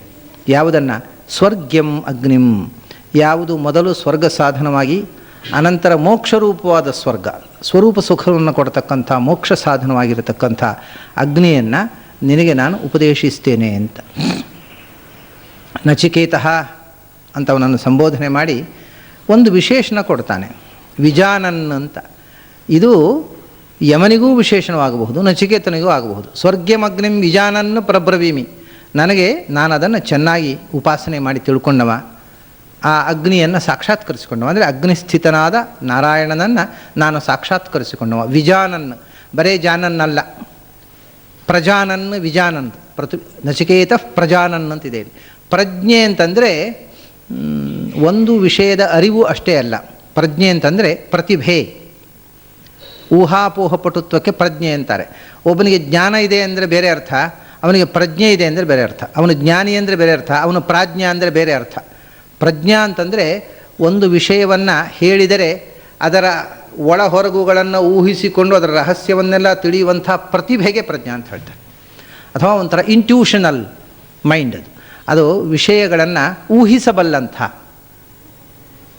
ಯಾವುದನ್ನು? ಸ್ವರ್ಗ್ಯಂ ಅಗ್ನಿಂ, ಯಾವುದು ಮೊದಲು ಸ್ವರ್ಗ ಸಾಧನವಾಗಿ ಅನಂತರ ಮೋಕ್ಷರೂಪವಾದ ಸ್ವರ್ಗ, ಸ್ವರೂಪ ಸುಖವನ್ನು ಕೊಡತಕ್ಕಂಥ ಮೋಕ್ಷ ಸಾಧನವಾಗಿರತಕ್ಕಂಥ ಅಗ್ನಿಯನ್ನು ನಿನಗೆ ನಾನು ಉಪದೇಶಿಸ್ತೇನೆ ಅಂತ. ನಚಿಕೇತಃ ಅಂತ ಅವನನ್ನು ಸಂಬೋಧನೆ ಮಾಡಿ ಒಂದು ವಿಶೇಷಣ ಕೊಡ್ತಾನೆ, ವಿಜಾನನ್ ಅಂತ. ಇದು ಯಮನಿಗೂ ವಿಶೇಷಣವಾಗಬಹುದು, ನಚಿಕೇತನಿಗೂ ಆಗಬಹುದು. ಸ್ವರ್ಗ್ಯಮಗ್ನಿಂ ವಿಜಾನನ್ ಪ್ರಬ್ರವೀಮಿ, ನನಗೆ ನಾನು ಅದನ್ನು ಚೆನ್ನಾಗಿ ಉಪಾಸನೆ ಮಾಡಿ ತಿಳ್ಕೊಂಡವ, ಆ ಅಗ್ನಿಯನ್ನು ಸಾಕ್ಷಾತ್ಕರಿಸಿಕೊಂಡವ, ಅಂದರೆ ಅಗ್ನಿಸ್ಥಿತನಾದ ನಾರಾಯಣನನ್ನು ನಾನು ಸಾಕ್ಷಾತ್ಕರಿಸಿಕೊಂಡವ. ವಿಜಾನನ್, ಬರೇ ಜಾನನ್ನಲ್ಲ, ಪ್ರಜಾನನ್ ವಿಜಾನನ್. ನಚಿಕೇತ ಪ್ರಜಾನನ್ ಅಂತಿದೆ. ಪ್ರಜ್ಞೆ ಅಂತಂದರೆ ಒಂದು ವಿಷಯದ ಅರಿವು ಅಷ್ಟೇ ಅಲ್ಲ. ಪ್ರಜ್ಞೆ ಅಂತಂದರೆ ಪ್ರತಿಭೆ, ಊಹಾಪೋಹ ಪಟುತ್ವಕ್ಕೆ ಪ್ರಜ್ಞೆ ಅಂತಾರೆ. ಒಬ್ಬನಿಗೆ ಜ್ಞಾನ ಇದೆ ಅಂದರೆ ಬೇರೆ ಅರ್ಥ, ಅವನಿಗೆ ಪ್ರಜ್ಞೆ ಇದೆ ಅಂದರೆ ಬೇರೆ ಅರ್ಥ. ಅವನು ಜ್ಞಾನಿ ಅಂದರೆ ಬೇರೆ ಅರ್ಥ, ಅವನು ಪ್ರಾಜ್ಞ ಅಂದರೆ ಬೇರೆ ಅರ್ಥ. ಪ್ರಜ್ಞಾ ಅಂತಂದರೆ ಒಂದು ವಿಷಯವನ್ನು ಹೇಳಿದರೆ ಅದರ ಒಳ ಹೊರಗುಗಳನ್ನು ಊಹಿಸಿಕೊಂಡು ಅದರ ರಹಸ್ಯವನ್ನೆಲ್ಲ ತಿಳಿಯುವಂಥ ಪ್ರತಿಭೆಗೆ ಪ್ರಜ್ಞಾ ಅಂತ ಹೇಳ್ತಾರೆ. ಅಥವಾ ಒಂಥರ ಇಂಟ್ಯೂಷನಲ್ ಮೈಂಡ್, ಅದು ವಿಷಯಗಳನ್ನು ಊಹಿಸಬಲ್ಲಂಥ,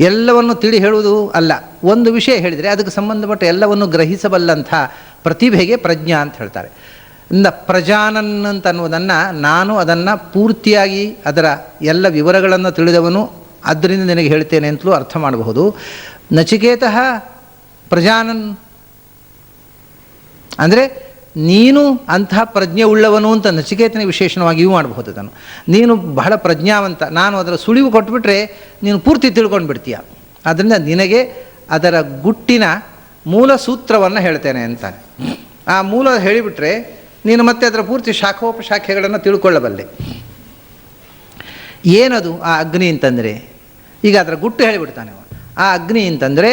ಎಲ್ಲವನ್ನು ತಿಳಿ ಹೇಳುವುದು ಅಲ್ಲ, ಒಂದು ವಿಷಯ ಹೇಳಿದರೆ ಅದಕ್ಕೆ ಸಂಬಂಧಪಟ್ಟ ಎಲ್ಲವನ್ನು ಗ್ರಹಿಸಬಲ್ಲಂಥ ಪ್ರತಿಭೆಗೆ ಪ್ರಜ್ಞಾ ಅಂತ ಹೇಳ್ತಾರೆ. ಪ್ರಜಾನನ್ ಅಂತ ಅನ್ನುವುದನ್ನು ನಾನು ಅದನ್ನು ಪೂರ್ತಿಯಾಗಿ ಅದರ ಎಲ್ಲ ವಿವರಗಳನ್ನು ತಿಳಿದವನು, ಆದ್ದರಿಂದ ನಿನಗೆ ಹೇಳ್ತೇನೆ ಅಂತಲೂ ಅರ್ಥ ಮಾಡಬಹುದು. ನಚಿಕೇತಃ ಪ್ರಜಾನನ್ ಅಂದರೆ ನೀನು ಅಂತಹ ಪ್ರಜ್ಞೆ ಉಳ್ಳವನು ಅಂತ ನಚಿಕೇತನ ವಿಶೇಷಣವಾಗಿಯೂ ಮಾಡಬಹುದು. ಅದನ್ನು ನೀನು ಬಹಳ ಪ್ರಜ್ಞಾವಂತ, ನಾನು ಅದರ ಸುಳಿವು ಕೊಟ್ಟುಬಿಟ್ರೆ ನೀನು ಪೂರ್ತಿ ತಿಳ್ಕೊಂಡು ಬಿಡ್ತೀಯ, ಆದ್ದರಿಂದ ನಿನಗೆ ಅದರ ಗುಟ್ಟಿನ ಮೂಲ ಸೂತ್ರವನ್ನು ಹೇಳ್ತೇನೆ ಅಂತಾನೆ. ಆ ಮೂಲ ಹೇಳಿಬಿಟ್ರೆ ನೀನು ಮತ್ತೆ ಅದರ ಪೂರ್ತಿ ಶಾಖೋಪಶಾಖೆಗಳನ್ನು ತಿಳ್ಕೊಳ್ಳಬಲ್ಲೆ. ಏನದು ಆ ಅಗ್ನಿ ಅಂತಂದರೆ, ಈಗ ಅದರ ಗುಟ್ಟು ಹೇಳಿಬಿಡ್ತಾನೆ ಆ ಅಗ್ನಿ ಅಂತಂದರೆ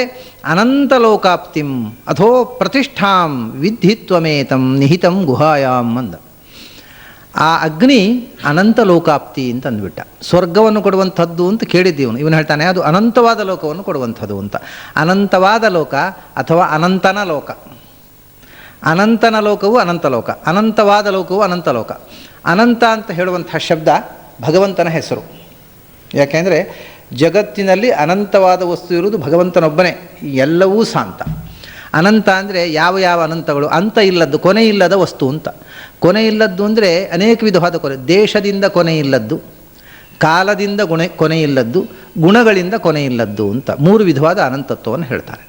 ಅನಂತಲೋಕಾಪ್ತಿಂ ಅಥೋ ಪ್ರತಿಷ್ಠಾಂ ವಿದ್ಧಿತ್ವಮೇತಂ ನಿಹಿತಂ ಗುಹಾಯಾಮ್ ಅಂದ. ಆ ಅಗ್ನಿ ಅನಂತ ಲೋಕಾಪ್ತಿ ಅಂತ ಅಂದ್ಬಿಟ್ಟ. ಸ್ವರ್ಗವನ್ನು ಕೊಡುವಂಥದ್ದು ಅಂತ ಕೇಳಿದ್ದೀವನು, ಇವನು ಹೇಳ್ತಾನೆ ಅದು ಅನಂತವಾದ ಲೋಕವನ್ನು ಕೊಡುವಂಥದ್ದು ಅಂತ. ಅನಂತವಾದ ಲೋಕ ಅಥವಾ ಅನಂತನ ಲೋಕ, ಅನಂತನ ಲೋಕವು ಅನಂತ ಲೋಕ, ಅನಂತವಾದ ಲೋಕವು ಅನಂತ ಲೋಕ. ಅನಂತ ಅಂತ ಹೇಳುವಂಥ ಶಬ್ದ ಭಗವಂತನ ಹೆಸರು. ಯಾಕೆಂದರೆ ಜಗತ್ತಿನಲ್ಲಿ ಅನಂತವಾದ ವಸ್ತು ಇರುವುದು ಭಗವಂತನೊಬ್ಬನೇ, ಎಲ್ಲವೂ ಶಾಂತ. ಅನಂತ ಅಂದರೆ ಯಾವ ಯಾವ ಅನಂತಗಳು, ಅಂತ ಇಲ್ಲದ್ದು, ಕೊನೆ ಇಲ್ಲದ ವಸ್ತು ಅಂತ. ಕೊನೆ ಇಲ್ಲದ್ದು ಅಂದರೆ ಅನೇಕ ವಿಧವಾದ ಕೊನೆ, ದೇಶದಿಂದ ಕೊನೆ ಇಲ್ಲದ್ದು, ಕಾಲದಿಂದ ಕೊನೆ ಇಲ್ಲದ್ದು, ಗುಣಗಳಿಂದ ಕೊನೆ ಇಲ್ಲದ್ದು ಅಂತ 3 ವಿಧವಾದ ಅನಂತತ್ವವನ್ನು ಹೇಳ್ತಾರೆ.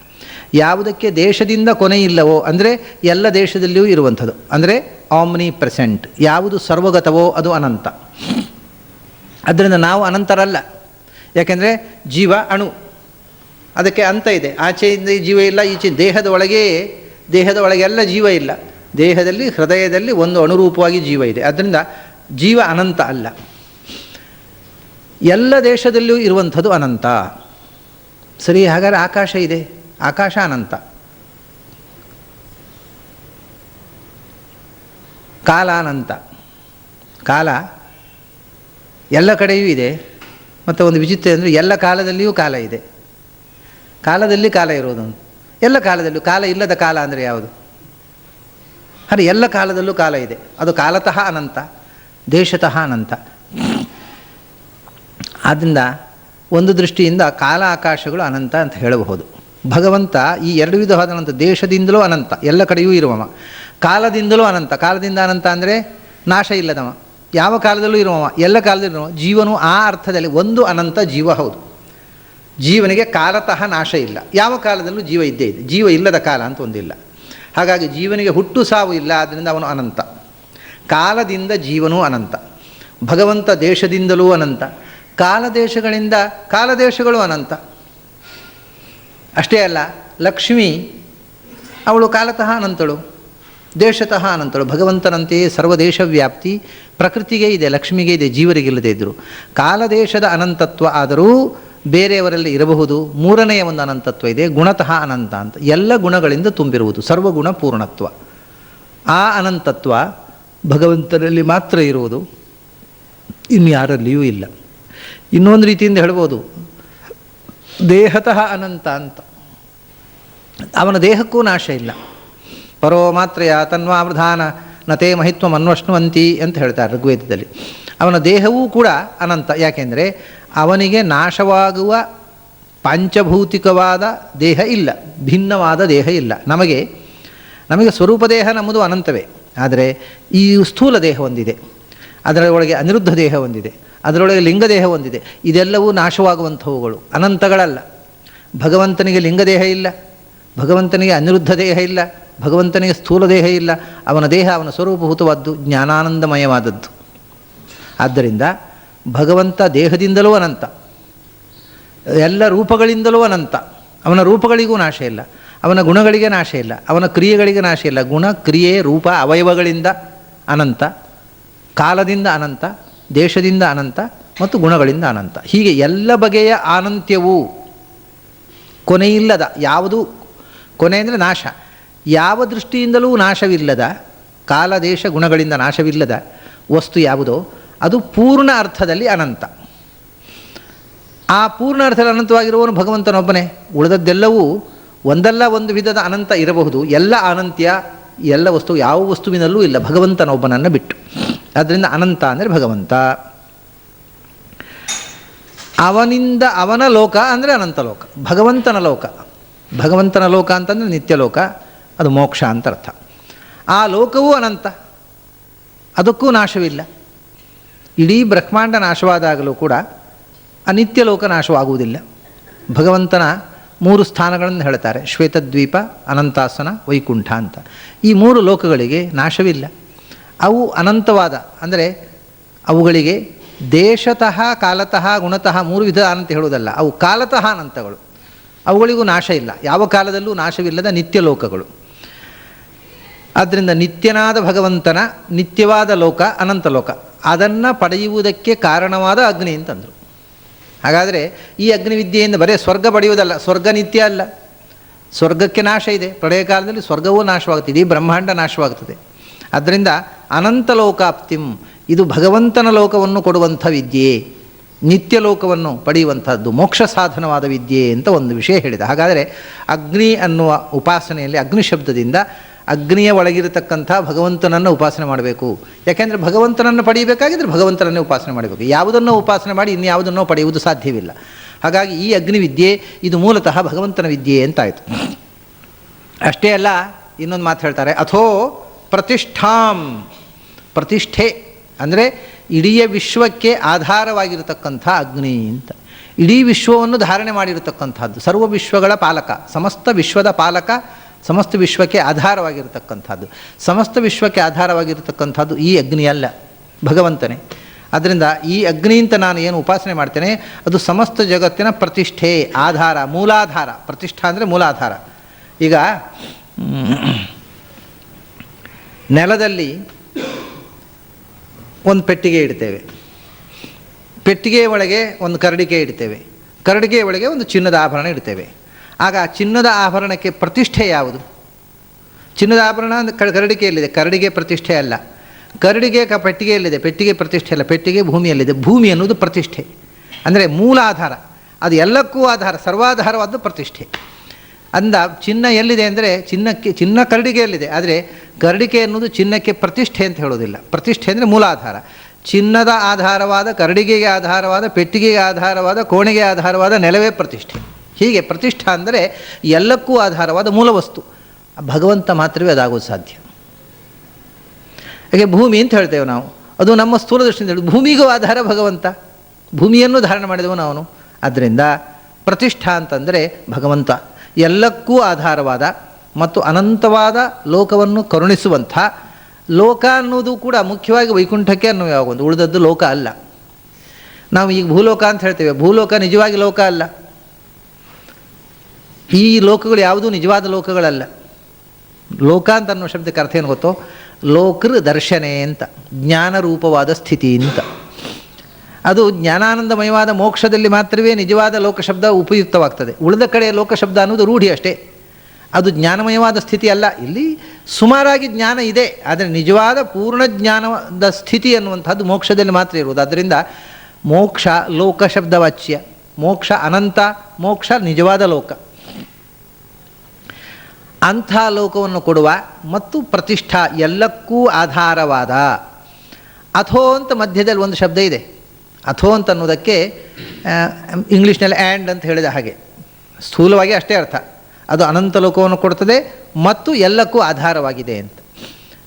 ಯಾವುದಕ್ಕೆ ದೇಶದಿಂದ ಕೊನೆ ಇಲ್ಲವೋ ಅಂದರೆ ಎಲ್ಲ ದೇಶದಲ್ಲಿಯೂ ಇರುವಂಥದ್ದು, ಅಂದರೆ ಆಮ್ನಿ ಪ್ರೆಸೆಂಟ್. ಯಾವುದು ಸರ್ವಗತವೋ ಅದು ಅನಂತ. ಅದರಿಂದ ನಾವು ಅನಂತರಲ್ಲ, ಯಾಕೆಂದರೆ ಜೀವ ಅಣು, ಅದಕ್ಕೆ ಅಂತ ಇದೆ. ಆಚೆಯಿಂದ ಜೀವ ಇಲ್ಲ, ಈಚೆ ದೇಹದ ಒಳಗೆಲ್ಲ ಜೀವ ಇಲ್ಲ. ದೇಹದಲ್ಲಿ ಹೃದಯದಲ್ಲಿ ಒಂದು ಅಣುರೂಪವಾಗಿ ಜೀವ ಇದೆ. ಅದರಿಂದ ಜೀವ ಅನಂತ ಅಲ್ಲ. ಎಲ್ಲ ದೇಶದಲ್ಲಿಯೂ ಇರುವಂಥದ್ದು ಅನಂತ. ಸರಿ, ಹಾಗಾದರೆ ಆಕಾಶ ಇದೆ, ಆಕಾಶ ಅನಂತ. ಕಾಲ ಅನಂತ, ಕಾಲ ಎಲ್ಲ ಕಡೆಯೂ ಇದೆ. ಮತ್ತು ಒಂದು ವಿಚಿತ್ರ ಅಂದರೆ ಎಲ್ಲ ಕಾಲದಲ್ಲಿಯೂ ಕಾಲ ಇದೆ, ಕಾಲದಲ್ಲಿ ಕಾಲ ಇರೋದು. ಎಲ್ಲ ಕಾಲದಲ್ಲೂ ಕಾಲ ಇಲ್ಲದ ಕಾಲ ಅಂದರೆ ಯಾವುದು? ಅರೆ, ಎಲ್ಲ ಕಾಲದಲ್ಲೂ ಕಾಲ ಇದೆ. ಅದು ಕಾಲತಃ ಅನಂತ, ದೇಶತಃ ಅನಂತ. ಆದ್ದರಿಂದ ಒಂದು ದೃಷ್ಟಿಯಿಂದ ಕಾಲ ಆಕಾಶಗಳು ಅನಂತ ಅಂತ ಹೇಳಬಹುದು. ಭಗವಂತ ಈ 2 ವಿಧವಾದ ಅನಂತ, ದೇಶದಿಂದಲೂ ಅನಂತ, ಎಲ್ಲ ಕಡೆಯೂ ಇರುವವ, ಕಾಲದಿಂದಲೂ ಅನಂತ. ಕಾಲದಿಂದ ಅನಂತ ಅಂದರೆ ನಾಶ ಇಲ್ಲದವ, ಯಾವ ಕಾಲದಲ್ಲೂ ಇರುವವ, ಎಲ್ಲ ಕಾಲದಲ್ಲೂ ಇರುವವ. ಜೀವನು ಆ ಅರ್ಥದಲ್ಲಿ ಒಂದು ಅನಂತ ಜೀವ ಹೌದು. ಜೀವನಿಗೆ ಕಾಲತಃ ನಾಶ ಇಲ್ಲ, ಯಾವ ಕಾಲದಲ್ಲೂ ಜೀವ ಇದ್ದೇ ಇದೆ. ಜೀವ ಇಲ್ಲದ ಕಾಲ ಅಂತ ಒಂದಿಲ್ಲ. ಹಾಗಾಗಿ ಜೀವನಿಗೆ ಹುಟ್ಟು ಸಾವು ಇಲ್ಲ, ಆದ್ದರಿಂದ ಅವನು ಅನಂತ. ಕಾಲದಿಂದ ಜೀವನೂ ಅನಂತ. ಭಗವಂತ ದೇಶದಿಂದಲೂ ಅನಂತ, ಕಾಲದೇಶಗಳು ಅನಂತ. ಅಷ್ಟೇ ಅಲ್ಲ, ಲಕ್ಷ್ಮಿ ಅವಳು ಕಾಲತಃ ಅನಂತಳು, ದೇಶತಃ ಅನಂತಳು. ಭಗವಂತನಂತೆಯೇ ಸರ್ವದೇಶ ವ್ಯಾಪ್ತಿ ಪ್ರಕೃತಿಗೆ ಇದೆ, ಲಕ್ಷ್ಮಿಗೆ ಇದೆ, ಜೀವರಿಗಿಲ್ಲದೆ ಇದ್ದರು. ಕಾಲದೇಶದ ಅನಂತತ್ವ ಆದರೂ ಬೇರೆಯವರಲ್ಲಿ ಇರಬಹುದು. 3ನೆಯ ಒಂದು ಅನಂತತ್ವ ಇದೆ, ಗುಣತಃ ಅನಂತ ಅಂತ. ಎಲ್ಲ ಗುಣಗಳಿಂದ ತುಂಬಿರುವುದು, ಸರ್ವಗುಣ ಪೂರ್ಣತ್ವ. ಆ ಅನಂತತ್ವ ಭಗವಂತನಲ್ಲಿ ಮಾತ್ರ ಇರುವುದು, ಇನ್ಯಾರಲ್ಲಿಯೂ ಇಲ್ಲ. ಇನ್ನೊಂದು ರೀತಿಯಿಂದ ಹೇಳ್ಬೋದು, ದೇಹತಃ ಅನಂತ ಅಂತ. ಅವನ ದೇಹಕ್ಕೂ ನಾಶ ಇಲ್ಲ. ಪರೋ ಮಾತ್ರಯ ತನ್ವಾವೃಧಾನ ನತೇ ಮಹಿತ್ವ ಅನ್ವಷ್ಣುವಂತಿ ಅಂತ ಹೇಳ್ತಾರೆ ಋಗ್ವೇದದಲ್ಲಿ. ಅವನ ದೇಹವೂ ಕೂಡ ಅನಂತ. ಯಾಕೆಂದರೆ ಅವನಿಗೆ ನಾಶವಾಗುವ ಪಾಂಚಭೌತಿಕವಾದ ದೇಹ ಇಲ್ಲ, ಭಿನ್ನವಾದ ದೇಹ ಇಲ್ಲ. ನಮಗೆ ಸ್ವರೂಪ ದೇಹ ನಮ್ಮದು ಅನಂತವೇ, ಆದರೆ ಈ ಸ್ಥೂಲ ದೇಹ ಒಂದಿದೆ, ಅದರೊಳಗೆ ಅನಿರುದ್ಧ ದೇಹ ಒಂದಿದೆ, ಅದರೊಳಗೆ ಲಿಂಗದೇಹ ಒಂದಿದೆ. ಇದೆಲ್ಲವೂ ನಾಶವಾಗುವಂಥವುಗಳು, ಅನಂತಗಳಲ್ಲ. ಭಗವಂತನಿಗೆ ಲಿಂಗದೇಹ ಇಲ್ಲ, ಭಗವಂತನಿಗೆ ಅನಿರುದ್ಧ ದೇಹ ಇಲ್ಲ, ಭಗವಂತನಿಗೆ ಸ್ಥೂಲ ದೇಹ ಇಲ್ಲ. ಅವನ ದೇಹ ಅವನ ಸ್ವರೂಪಭೂತವಾದ್ದು, ಜ್ಞಾನಾನಂದಮಯವಾದದ್ದು. ಆದ್ದರಿಂದ ಭಗವಂತ ದೇಹದಿಂದಲೂ ಅನಂತ, ಎಲ್ಲ ರೂಪಗಳಿಂದಲೂ ಅನಂತ. ಅವನ ರೂಪಗಳಿಗೂ ನಾಶ ಇಲ್ಲ, ಅವನ ಗುಣಗಳಿಗೆ ನಾಶ ಇಲ್ಲ, ಅವನ ಕ್ರಿಯೆಗಳಿಗೆ ನಾಶ ಇಲ್ಲ. ಗುಣ, ಕ್ರಿಯೆ, ರೂಪ, ಅವಯವಗಳಿಂದ ಅನಂತ, ಕಾಲದಿಂದ ಅನಂತ, ದೇಶದಿಂದ ಅನಂತ ಮತ್ತು ಗುಣಗಳಿಂದ ಅನಂತ. ಹೀಗೆ ಎಲ್ಲ ಬಗೆಯ ಅನಂತ್ಯವೂ ಕೊನೆಯಿಲ್ಲದ, ಯಾವುದು ಕೊನೆ ಅಂದರೆ ನಾಶ, ಯಾವ ದೃಷ್ಟಿಯಿಂದಲೂ ನಾಶವಿಲ್ಲದ, ಕಾಲ ದೇಶ ಗುಣಗಳಿಂದ ನಾಶವಿಲ್ಲದ ವಸ್ತು ಯಾವುದೋ ಅದು ಪೂರ್ಣ ಅರ್ಥದಲ್ಲಿ ಅನಂತ. ಆ ಪೂರ್ಣ ಅರ್ಥದಲ್ಲಿ ಅನಂತವಾಗಿರುವವನು ಭಗವಂತನೊಬ್ಬನೇ. ಉಳಿದದ್ದೆಲ್ಲವೂ ಒಂದಲ್ಲ ಒಂದು ವಿಧದ ಅನಂತ ಇರಬಹುದು, ಎಲ್ಲ ಅನಂತ್ಯ, ಎಲ್ಲ ವಸ್ತು ಯಾವ ವಸ್ತುವಿನಲ್ಲೂ ಇಲ್ಲ ಭಗವಂತನೊಬ್ಬನನ್ನು ಬಿಟ್ಟು. ಆದ್ದರಿಂದ ಅನಂತ ಅಂದರೆ ಭಗವಂತ. ಅವನಿಂದ ಅವನ ಲೋಕ ಅಂದರೆ ಅನಂತ ಲೋಕ, ಭಗವಂತನ ಲೋಕ. ಭಗವಂತನ ಲೋಕ ಅಂತಂದರೆ ನಿತ್ಯ ಲೋಕ, ಅದು ಮೋಕ್ಷ ಅಂತ ಅರ್ಥ. ಆ ಲೋಕವೂ ಅನಂತ, ಅದಕ್ಕೂ ನಾಶವಿಲ್ಲ. ಇಡೀ ಬ್ರಹ್ಮಾಂಡ ನಾಶವಾದಾಗಲೂ ಕೂಡ ಅನಿತ್ಯ ಲೋಕ ನಾಶವಾಗುವುದಿಲ್ಲ. ಭಗವಂತನ 3 ಸ್ಥಾನಗಳನ್ನು ಹೇಳ್ತಾರೆ, ಶ್ವೇತದ್ವೀಪ, ಅನಂತಾಸನ, ವೈಕುಂಠ ಅಂತ. ಈ 3 ಲೋಕಗಳಿಗೆ ನಾಶವಿಲ್ಲ. ಅವು ಅನಂತವಾದ, ಅಂದರೆ ಅವುಗಳಿಗೆ ದೇಶತಃ ಕಾಲತಃ ಗುಣತಃ 3 ವಿಧ ಅನಂತ ಹೇಳುವುದಲ್ಲ, ಅವು ಕಾಲತಃ ಅನಂತಗಳು. ಅವುಗಳಿಗೂ ನಾಶ ಇಲ್ಲ, ಯಾವ ಕಾಲದಲ್ಲೂ ನಾಶವಿಲ್ಲದ ನಿತ್ಯ ಲೋಕಗಳು. ಆದ್ದರಿಂದ ನಿತ್ಯನಾದ ಭಗವಂತನ ನಿತ್ಯವಾದ ಲೋಕ ಅನಂತ ಲೋಕ, ಅದನ್ನು ಪಡೆಯುವುದಕ್ಕೆ ಕಾರಣವಾದ ಅಗ್ನಿ ಅಂತಂದರು. ಹಾಗಾದರೆ ಈ ಅಗ್ನಿವಿದ್ಯೆಯಿಂದ ಬರೀ ಸ್ವರ್ಗ ಪಡೆಯುವುದಲ್ಲ, ಸ್ವರ್ಗ ನಿತ್ಯ ಅಲ್ಲ, ಸ್ವರ್ಗಕ್ಕೆ ನಾಶ ಇದೆ. ಪ್ರಳಯ ಕಾಲದಲ್ಲಿ ಸ್ವರ್ಗವೂ ನಾಶವಾಗ್ತದೆ, ಇಡೀ ಬ್ರಹ್ಮಾಂಡ ನಾಶವಾಗ್ತದೆ. ಆದ್ದರಿಂದ ಅನಂತ ಲೋಕಾಪ್ತಿಂ, ಇದು ಭಗವಂತನ ಲೋಕವನ್ನು ಕೊಡುವಂಥ ವಿದ್ಯೆ, ನಿತ್ಯ ಲೋಕವನ್ನು ಪಡೆಯುವಂಥದ್ದು ಮೋಕ್ಷ ಸಾಧನವಾದ ವಿದ್ಯೆ ಅಂತ ಒಂದು ವಿಷಯ ಹೇಳಿದ. ಹಾಗಾದರೆ ಅಗ್ನಿ ಅನ್ನುವ ಉಪಾಸನೆಯಲ್ಲಿ ಅಗ್ನಿ ಶಬ್ದದಿಂದ ಅಗ್ನಿಯ ಒಳಗಿರತಕ್ಕಂಥ ಭಗವಂತನನ್ನು ಉಪಾಸನೆ ಮಾಡಬೇಕು. ಯಾಕೆಂದರೆ ಭಗವಂತನನ್ನು ಪಡೆಯಬೇಕಾಗಿದ್ದರೆ ಭಗವಂತನನ್ನೇ ಉಪಾಸನೆ ಮಾಡಬೇಕು. ಯಾವುದನ್ನು ಉಪಾಸನೆ ಮಾಡಿ ಇನ್ಯಾವುದನ್ನೋ ಪಡೆಯುವುದು ಸಾಧ್ಯವಿಲ್ಲ. ಹಾಗಾಗಿ ಈ ಅಗ್ನಿವಿದ್ಯೆ ಇದು ಮೂಲತಃ ಭಗವಂತನ ವಿದ್ಯೆ ಅಂತಾಯಿತು. ಅಷ್ಟೇ ಅಲ್ಲ, ಇನ್ನೊಂದು ಮಾತು ಹೇಳ್ತಾರೆ, ಅಥೋ ಪ್ರತಿಷ್ಠಾಂ, ಪ್ರತಿಷ್ಠೆ ಅಂದರೆ ಇಡೀ ವಿಶ್ವಕ್ಕೆ ಆಧಾರವಾಗಿರತಕ್ಕಂಥ ಅಗ್ನಿ ಅಂತ. ಇಡೀ ವಿಶ್ವವನ್ನು ಧಾರಣೆ ಮಾಡಿರತಕ್ಕಂಥದ್ದು, ಸರ್ವ ವಿಶ್ವಗಳ ಪಾಲಕ, ಸಮಸ್ತ ವಿಶ್ವದ ಪಾಲಕ, ಸಮಸ್ತ ವಿಶ್ವಕ್ಕೆ ಆಧಾರವಾಗಿರತಕ್ಕಂಥದ್ದು. ಸಮಸ್ತ ವಿಶ್ವಕ್ಕೆ ಆಧಾರವಾಗಿರತಕ್ಕಂಥದ್ದು ಈ ಅಗ್ನಿ ಅಲ್ಲ, ಭಗವಂತನೇ. ಆದ್ದರಿಂದ ಈ ಅಗ್ನಿ ಅಂತ ನಾನು ಏನು ಉಪಾಸನೆ ಮಾಡ್ತೇನೆ ಅದು ಸಮಸ್ತ ಜಗತ್ತಿನ ಪ್ರತಿಷ್ಠೆ, ಆಧಾರ, ಮೂಲಾಧಾರ. ಪ್ರತಿಷ್ಠಾ ಅಂದರೆ ಮೂಲಾಧಾರ. ಈಗ ನೆಲದಲ್ಲಿ ಒಂದು ಪೆಟ್ಟಿಗೆ ಇಡ್ತೇವೆ, ಪೆಟ್ಟಿಗೆಯ ಒಳಗೆ ಒಂದು ಕರಡಿಕೆ ಇಡ್ತೇವೆ, ಕರಡಿಕೆಯ ಒಳಗೆ ಒಂದು ಚಿನ್ನದ ಆಭರಣ ಇಡ್ತೇವೆ. ಆಗ ಚಿನ್ನದ ಆಭರಣಕ್ಕೆ ಪ್ರತಿಷ್ಠೆ ಯಾವುದು? ಚಿನ್ನದ ಆಭರಣ ಕರಡಿಕೆಯಲ್ಲಿದೆ, ಕರಡಿಗೆ ಪ್ರತಿಷ್ಠೆ ಅಲ್ಲ. ಕರಡಿಗೆ ಪೆಟ್ಟಿಗೆಯಲ್ಲಿದೆ, ಪೆಟ್ಟಿಗೆ ಪ್ರತಿಷ್ಠೆ ಅಲ್ಲ, ಪೆಟ್ಟಿಗೆ ಭೂಮಿಯಲ್ಲಿದೆ. ಭೂಮಿ ಅನ್ನೋದು ಪ್ರತಿಷ್ಠೆ, ಅಂದರೆ ಮೂಲಾಧಾರ, ಅದು ಎಲ್ಲಕ್ಕೂ ಆಧಾರ, ಸರ್ವಾಧಾರವಾದ ಪ್ರತಿಷ್ಠೆ. ಅಂದ ಚಿನ್ನ ಎಲ್ಲಿದೆ ಅಂದರೆ ಚಿನ್ನ ಕರಡಿಗೆಯಲ್ಲಿದೆ, ಆದರೆ ಕರಡಿಕೆ ಅನ್ನೋದು ಚಿನ್ನಕ್ಕೆ ಪ್ರತಿಷ್ಠೆ ಅಂತ ಹೇಳೋದಿಲ್ಲ. ಪ್ರತಿಷ್ಠೆ ಅಂದರೆ ಮೂಲಾಧಾರ. ಚಿನ್ನದ ಆಧಾರವಾದ, ಕರಡಿಗೆಗೆ ಆಧಾರವಾದ, ಪೆಟ್ಟಿಗೆಗೆ ಆಧಾರವಾದ, ಕೋಣೆಗೆ ಆಧಾರವಾದ ನೆಲವೇ ಪ್ರತಿಷ್ಠೆ. ಹೀಗೆ ಪ್ರತಿಷ್ಠಾ ಅಂದರೆ ಎಲ್ಲಕ್ಕೂ ಆಧಾರವಾದ ಮೂಲ ವಸ್ತು. ಭಗವಂತ ಮಾತ್ರವೇ ಅದಾಗೋದು ಸಾಧ್ಯ. ಹಾಗೆ ಭೂಮಿ ಅಂತ ಹೇಳ್ತೇವೆ ನಾವು, ಅದು ನಮ್ಮ ಸ್ಥೂಲ ದೃಷ್ಟಿಯಿಂದ ಹೇಳಿ ಭೂಮಿಗೂ ಆಧಾರ ಭಗವಂತ, ಭೂಮಿಯನ್ನು ಧಾರಣೆ ಮಾಡಿದವನು ಅವನು. ಆದ್ದರಿಂದ ಪ್ರತಿಷ್ಠಾ ಅಂತಂದರೆ ಭಗವಂತ ಎಲ್ಲಕ್ಕೂ ಆಧಾರವಾದ ಮತ್ತು ಅನಂತವಾದ ಲೋಕವನ್ನು ಕರುಣಿಸುವಂಥ ಲೋಕ ಅನ್ನೋದು ಕೂಡ ಮುಖ್ಯವಾಗಿ ವೈಕುಂಠಕ್ಕೆ ಅನ್ನೋ ಯಾವಾಗೊಂದು, ಉಳಿದದ್ದು ಲೋಕ ಅಲ್ಲ. ನಾವು ಈಗ ಭೂಲೋಕ ಅಂತ ಹೇಳ್ತೇವೆ, ಭೂಲೋಕ ನಿಜವಾಗಿ ಲೋಕ ಅಲ್ಲ. ಈ ಲೋಕಗಳು ಯಾವುದೂ ನಿಜವಾದ ಲೋಕಗಳಲ್ಲ. ಲೋಕ ಅಂತ ಅನ್ನೋ ಶಬ್ದಕ್ಕೆ ಅರ್ಥ ಏನು ಗೊತ್ತೋ? ಲೋಕೃ ದರ್ಶನೆ ಅಂತ, ಜ್ಞಾನರೂಪವಾದ ಸ್ಥಿತಿ ಅಂತ. ಅದು ಜ್ಞಾನಾನಂದಮಯವಾದ ಮೋಕ್ಷದಲ್ಲಿ ಮಾತ್ರವೇ ನಿಜವಾದ ಲೋಕಶಬ್ದ ಉಪಯುಕ್ತವಾಗ್ತದೆ. ಉಳಿದ ಕಡೆ ಲೋಕಶಬ್ದ ಅನ್ನೋದು ರೂಢಿ ಅಷ್ಟೇ, ಅದು ಜ್ಞಾನಮಯವಾದ ಸ್ಥಿತಿ ಅಲ್ಲ. ಇಲ್ಲಿ ಸುಮಾರಾಗಿ ಜ್ಞಾನ ಇದೆ, ಆದರೆ ನಿಜವಾದ ಪೂರ್ಣ ಜ್ಞಾನದ ಸ್ಥಿತಿ ಅನ್ನುವಂಥದ್ದು ಮೋಕ್ಷದಲ್ಲಿ ಮಾತ್ರ ಇರುವುದು. ಆದ್ದರಿಂದ ಮೋಕ್ಷ ಲೋಕಶಬ್ದವಾಚ್ಯ, ಮೋಕ್ಷ ಅನಂತ, ಮೋಕ್ಷ ನಿಜವಾದ ಲೋಕ. ಅಂಥ ಲೋಕವನ್ನು ಕೊಡುವ ಮತ್ತು ಪ್ರತಿಷ್ಠಾ, ಎಲ್ಲಕ್ಕೂ ಆಧಾರವಾದ. ಅಥೋ ಅಂತ ಮಧ್ಯದಲ್ಲಿ ಒಂದು ಶಬ್ದ ಇದೆ. ಅಥೋ ಅಂತ ಅನ್ನೋದಕ್ಕೆ ಇಂಗ್ಲೀಷ್ನಲ್ಲಿ ಆ್ಯಂಡ್ ಅಂತ ಹೇಳಿದ ಹಾಗೆ, ಸ್ಥೂಲವಾಗಿ ಅಷ್ಟೇ ಅರ್ಥ. ಅದು ಅನಂತ ಲೋಕವನ್ನು ಕೊಡ್ತದೆ ಮತ್ತು ಎಲ್ಲಕ್ಕೂ ಆಧಾರವಾಗಿದೆ ಅಂತ.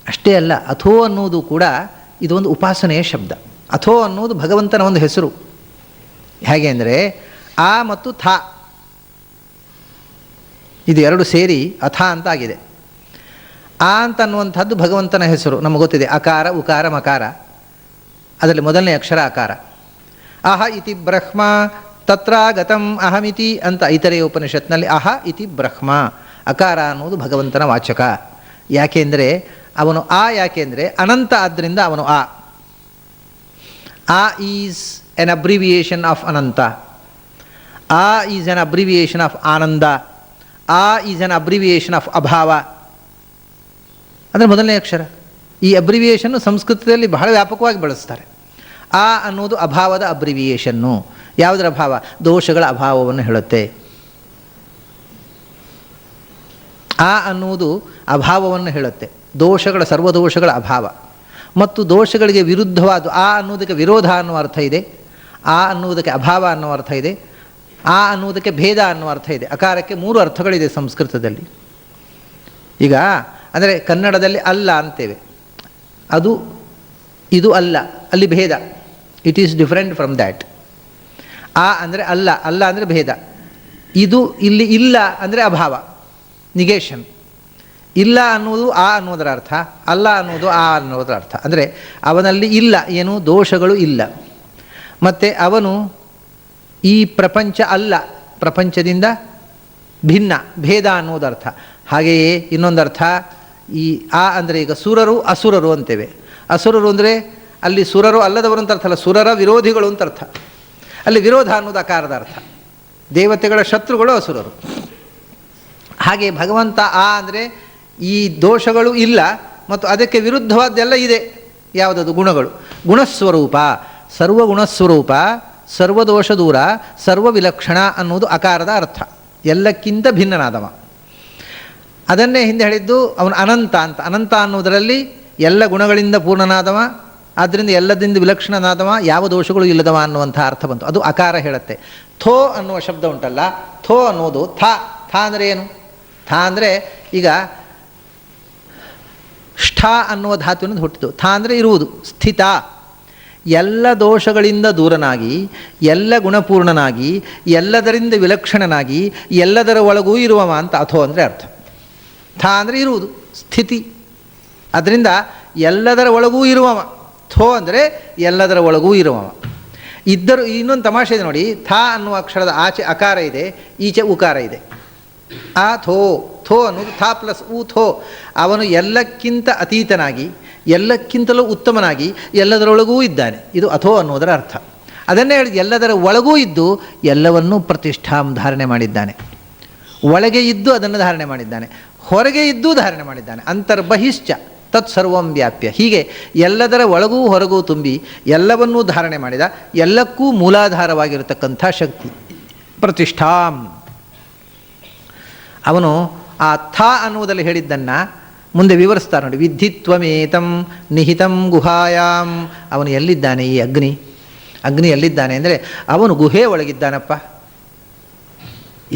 ಅಷ್ಟೇ ಅಲ್ಲ, ಅಥೋ ಅನ್ನುವುದು ಕೂಡ ಇದೊಂದು ಉಪಾಸನೆಯ ಶಬ್ದ. ಅಥೋ ಅನ್ನುವುದು ಭಗವಂತನ ಒಂದು ಹೆಸರು. ಹೇಗೆ ಅಂದರೆ ಆ ಮತ್ತು ಥಾ ಇದು ಎರಡು ಸೇರಿ ಅಥ ಅಂತ ಆಗಿದೆ. ಆ ಅಂತ ಅನ್ನುವಂಥದ್ದು ಭಗವಂತನ ಹೆಸರು, ನಮಗೆ ಗೊತ್ತಿದೆ. ಅಕಾರ, ಉಕಾರ, ಮಕಾರ, ಅದರಲ್ಲಿ ಮೊದಲನೇ ಅಕ್ಷರ ಅಕಾರ. ಅಹ ಇತಿ ಬ್ರಹ್ಮ ತತ್ರಾಗತಂ ಅಹಮಿತಿ ಅಂತ ಐತರೆಯ ಉಪನಿಷತ್ನಲ್ಲಿ ಅಹ ಇತಿ ಬ್ರಹ್ಮ. ಅಕಾರ ಅನ್ನೋದು ಭಗವಂತನ ವಾಚಕ. ಯಾಕೆಂದರೆ ಅವನು ಆ, ಯಾಕೆಂದರೆ ಅನಂತ, ಆದ್ದರಿಂದ ಅವನು ಆ. ಆ ಈಸ್ ಎನ್ ಅಬ್ರಿವಿಯೇಷನ್ ಆಫ್ ಅನಂತ. ಆ ಈಸ್ ಎನ್ ಅಬ್ರಿವಿಯೇಷನ್ ಆಫ್ ಆನಂದ. ಆ ಈಸ್ ಎನ್ ಅಬ್ರಿವಿಯೇಷನ್ ಆಫ್ ಅಭಾವ. ಅಂದರೆ ಮೊದಲನೇ ಅಕ್ಷರ. ಈ ಅಬ್ರಿವಿಯೇಷನ್ನು ಸಂಸ್ಕೃತದಲ್ಲಿ ಬಹಳ ವ್ಯಾಪಕವಾಗಿ ಬಳಸ್ತಾರೆ. ಆ ಅನ್ನೋದು ಅಭಾವದ ಅಬ್ರಿವಿಯೇಷನ್ನು. ಯಾವುದರ ಅಭಾವ? ದೋಷಗಳ ಅಭಾವವನ್ನು ಹೇಳುತ್ತೆ. ಆ ಅನ್ನುವುದು ಅಭಾವವನ್ನು ಹೇಳುತ್ತೆ, ದೋಷಗಳ ಸರ್ವದೋಷಗಳ ಅಭಾವ. ಮತ್ತು ದೋಷಗಳಿಗೆ ವಿರುದ್ಧವಾದ ಆ ಅನ್ನುವುದಕ್ಕೆ ವಿರೋಧ ಅನ್ನುವ ಅರ್ಥ ಇದೆ, ಆ ಅನ್ನುವುದಕ್ಕೆ ಅಭಾವ ಅನ್ನುವ ಅರ್ಥ ಇದೆ, ಆ ಅನ್ನುವುದಕ್ಕೆ ಭೇದ ಅನ್ನುವ ಅರ್ಥ ಇದೆ. ಅಕಾರಕ್ಕೆ 3 ಅರ್ಥಗಳಿದೆ ಸಂಸ್ಕೃತದಲ್ಲಿ. ಈಗ ಅಂದರೆ ಕನ್ನಡದಲ್ಲಿ ಅಲ್ಲ ಅಂತೇವೆ, ಅದು ಇದು ಅಲ್ಲ, ಅಲ್ಲಿ ಭೇದ, it is different from that. ಆ ಅಂದರೆ ಅಲ್ಲ, ಅಲ್ಲ ಅಂದರೆ ಭೇದ. ಇದು ಇಲ್ಲಿ ಇಲ್ಲ ಅಂದರೆ ಅಭಾವ, ನಿಗೇಷನ್. ಇಲ್ಲ ಅನ್ನುವುದು ಆ ಅನ್ನೋದರ ಅರ್ಥ, ಅಲ್ಲ ಅನ್ನೋದು ಆ ಅನ್ನೋದರ ಅರ್ಥ. ಅಂದರೆ ಅವನಲ್ಲಿ ಇಲ್ಲ, ಏನು ದೋಷಗಳು ಇಲ್ಲ. ಮತ್ತು ಅವನು ಈ ಪ್ರಪಂಚ ಅಲ್ಲ, ಪ್ರಪಂಚದಿಂದ ಭಿನ್ನ, ಭೇದ ಅನ್ನೋದರ್ಥ. ಹಾಗೆಯೇ ಇನ್ನೊಂದರ್ಥ, ಈ ಆ ಅಂದರೆ ಈಗ ಸುರರು ಅಸುರರು ಅಂತೇವೆ. ಅಸುರರು ಅಂದರೆ ಅಲ್ಲಿ ಸುರರು ಅಲ್ಲದವರು ಅಂತ ಅರ್ಥ ಅಲ್ಲ, ಸುರರ ವಿರೋಧಿಗಳು ಅಂತ ಅರ್ಥ. ಅಲ್ಲಿ ವಿರೋಧ ಅನ್ನೋದು ಅಕಾರದ ಅರ್ಥ, ದೇವತೆಗಳ ಶತ್ರುಗಳು ಅಸುರರು. ಹಾಗೆ ಭಗವಂತ ಆ ಅಂದರೆ ಈ ದೋಷಗಳು ಇಲ್ಲ ಮತ್ತು ಅದಕ್ಕೆ ವಿರುದ್ಧವಾದ್ದೆಲ್ಲ ಇದೆ. ಯಾವುದದು? ಗುಣಗಳು. ಗುಣಸ್ವರೂಪ, ಸರ್ವಗುಣಸ್ವರೂಪ, ಸರ್ವದೋಷ ದೂರ, ಸರ್ವ ವಿಲಕ್ಷಣ ಅನ್ನುವುದು ಅಕಾರದ ಅರ್ಥ. ಎಲ್ಲಕ್ಕಿಂತ ಭಿನ್ನನಾದವ. ಅದನ್ನೇ ಹಿಂದೆ ಹೇಳಿದ್ದು ಅವನು ಅನಂತ ಅಂತ. ಅನಂತ ಅನ್ನುವುದರಲ್ಲಿ ಎಲ್ಲ ಗುಣಗಳಿಂದ ಪೂರ್ಣನಾದವ, ಆದ್ದರಿಂದ ಎಲ್ಲದಿಂದ ವಿಲಕ್ಷಣನಾದವ, ಯಾವ ದೋಷಗಳು ಇಲ್ಲದವ ಅನ್ನುವಂಥ ಅರ್ಥ ಬಂತು. ಅದು ಅಕಾರ ಹೇಳುತ್ತೆ. ಥೋ ಅನ್ನುವ ಶಬ್ದ ಉಂಟಲ್ಲ, ಥೋ ಅನ್ನೋದು ಥಾ. ಥಾ ಅಂದರೆ ಏನು? ಥಾ ಅಂದರೆ ಈಗ ಷ್ಠ ಅನ್ನುವ ಧಾತುವಿನಿಂದ ಹುಟ್ಟಿತು. ಥಾ ಅಂದರೆ ಇರುವುದು, ಸ್ಥಿತ. ಎಲ್ಲ ದೋಷಗಳಿಂದ ದೂರನಾಗಿ, ಎಲ್ಲ ಗುಣಪೂರ್ಣನಾಗಿ, ಎಲ್ಲದರಿಂದ ವಿಲಕ್ಷಣನಾಗಿ, ಎಲ್ಲದರ ಒಳಗೂ ಇರುವವ ಅಂತ ಅಥೋ ಅಂದರೆ ಅರ್ಥ. ಥಾ ಅಂದರೆ ಇರುವುದು, ಸ್ಥಿತಿ. ಅದರಿಂದ ಎಲ್ಲದರ ಒಳಗೂ ಇರುವವ. ಥೋ ಅಂದರೆ ಎಲ್ಲದರ ಒಳಗೂ ಇರುವವ. ಇದ್ದರೂ ಇನ್ನೊಂದು ತಮಾಷೆ ಇದೆ ನೋಡಿ, ಥಾ ಅನ್ನುವ ಅಕ್ಷರದ ಆಚೆ ಅಕಾರ ಇದೆ, ಈಚೆ ಉಕಾರ ಇದೆ. ಆ ಥೋ, ಥೋ ಅನ್ನೋದು ಥಾ ಪ್ಲಸ್ ಉ ಥೋ. ಅವನು ಎಲ್ಲಕ್ಕಿಂತ ಅತೀತನಾಗಿ, ಎಲ್ಲಕ್ಕಿಂತಲೂ ಉತ್ತಮನಾಗಿ, ಎಲ್ಲದರೊಳಗೂ ಇದ್ದಾನೆ. ಇದು ಅಥೋ ಅನ್ನೋದರ ಅರ್ಥ. ಅದನ್ನೇ ಹೇಳಿದ, ಎಲ್ಲದರ ಒಳಗೂ ಇದ್ದು ಎಲ್ಲವನ್ನೂ ಪ್ರತಿಷ್ಠಾಂ ಧಾರಣೆ ಮಾಡಿದ್ದಾನೆ. ಒಳಗೆ ಇದ್ದು ಅದನ್ನು ಧಾರಣೆ ಮಾಡಿದ್ದಾನೆ, ಹೊರಗೆ ಇದ್ದೂ ಧಾರಣೆ ಮಾಡಿದ್ದಾನೆ. ಅಂತರ್ಬಹಿಶ್ಚ ತತ್ ಸರ್ವಂ ವ್ಯಾಪ್ಯ. ಹೀಗೆ ಎಲ್ಲದರ ಒಳಗೂ ಹೊರಗೂ ತುಂಬಿ ಎಲ್ಲವನ್ನೂ ಧಾರಣೆ ಮಾಡಿದ, ಎಲ್ಲಕ್ಕೂ ಮೂಲಾಧಾರವಾಗಿರತಕ್ಕಂಥ ಶಕ್ತಿ ಪ್ರತಿಷ್ಠಾಂ. ಅವನು ಆ ಥಾ ಅನ್ನುವುದಲ್ಲಿ ಹೇಳಿದ್ದನ್ನು ಮುಂದೆ ವಿವರಿಸ್ತಾರೆ ನೋಡಿ. ವಿದ್ಧಿತ್ವಮೇತಂ ನಿಹಿತಂ ಗುಹಾಯಾಮ್. ಅವನು ಎಲ್ಲಿದ್ದಾನೆ? ಈ ಅಗ್ನಿ. ಅಗ್ನಿ ಎಲ್ಲಿದ್ದಾನೆ ಅಂದರೆ ಅವನು ಗುಹೆ ಒಳಗಿದ್ದಾನಪ್ಪ.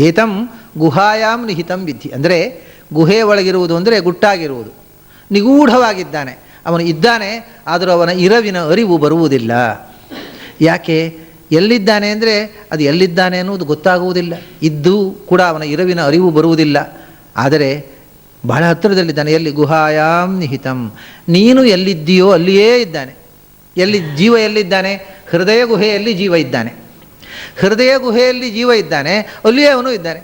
ಏತಂ ಗುಹಾಯಾಮ್ ನಿಹಿತಂ ವಿದ್ಧಿ ಅಂದರೆ ಗುಹೆ ಒಳಗಿರುವುದು ಅಂದರೆ ಗುಟ್ಟಾಗಿರುವುದು, ನಿಗೂಢವಾಗಿದ್ದಾನೆ. ಅವನು ಇದ್ದಾನೆ, ಆದರೂ ಅವನ ಇರವಿನ ಅರಿವು ಬರುವುದಿಲ್ಲ. ಯಾಕೆ? ಎಲ್ಲಿದ್ದಾನೆ ಅಂದರೆ ಅದು ಎಲ್ಲಿದ್ದಾನೆ ಅನ್ನೋದು ಗೊತ್ತಾಗುವುದಿಲ್ಲ. ಇದ್ದೂ ಕೂಡ ಅವನ ಇರವಿನ ಅರಿವು ಬರುವುದಿಲ್ಲ. ಆದರೆ ಬಹಳ ಹತ್ತಿರದಲ್ಲಿದ್ದಾನೆ. ಎಲ್ಲಿ? ಗುಹಾಯಾಮ್ ನಿಹಿತಂ. ನೀನು ಎಲ್ಲಿದ್ದೀಯೋ ಅಲ್ಲಿಯೇ ಇದ್ದಾನೆ. ಎಲ್ಲಿ ಜೀವ ಎಲ್ಲಿದ್ದಾನೆ? ಹೃದಯ ಗುಹೆಯಲ್ಲಿ ಜೀವ ಇದ್ದಾನೆ. ಹೃದಯ ಗುಹೆಯಲ್ಲಿ ಜೀವ ಇದ್ದಾನೆ, ಅಲ್ಲಿಯೇ ಅವನು ಇದ್ದಾನೆ.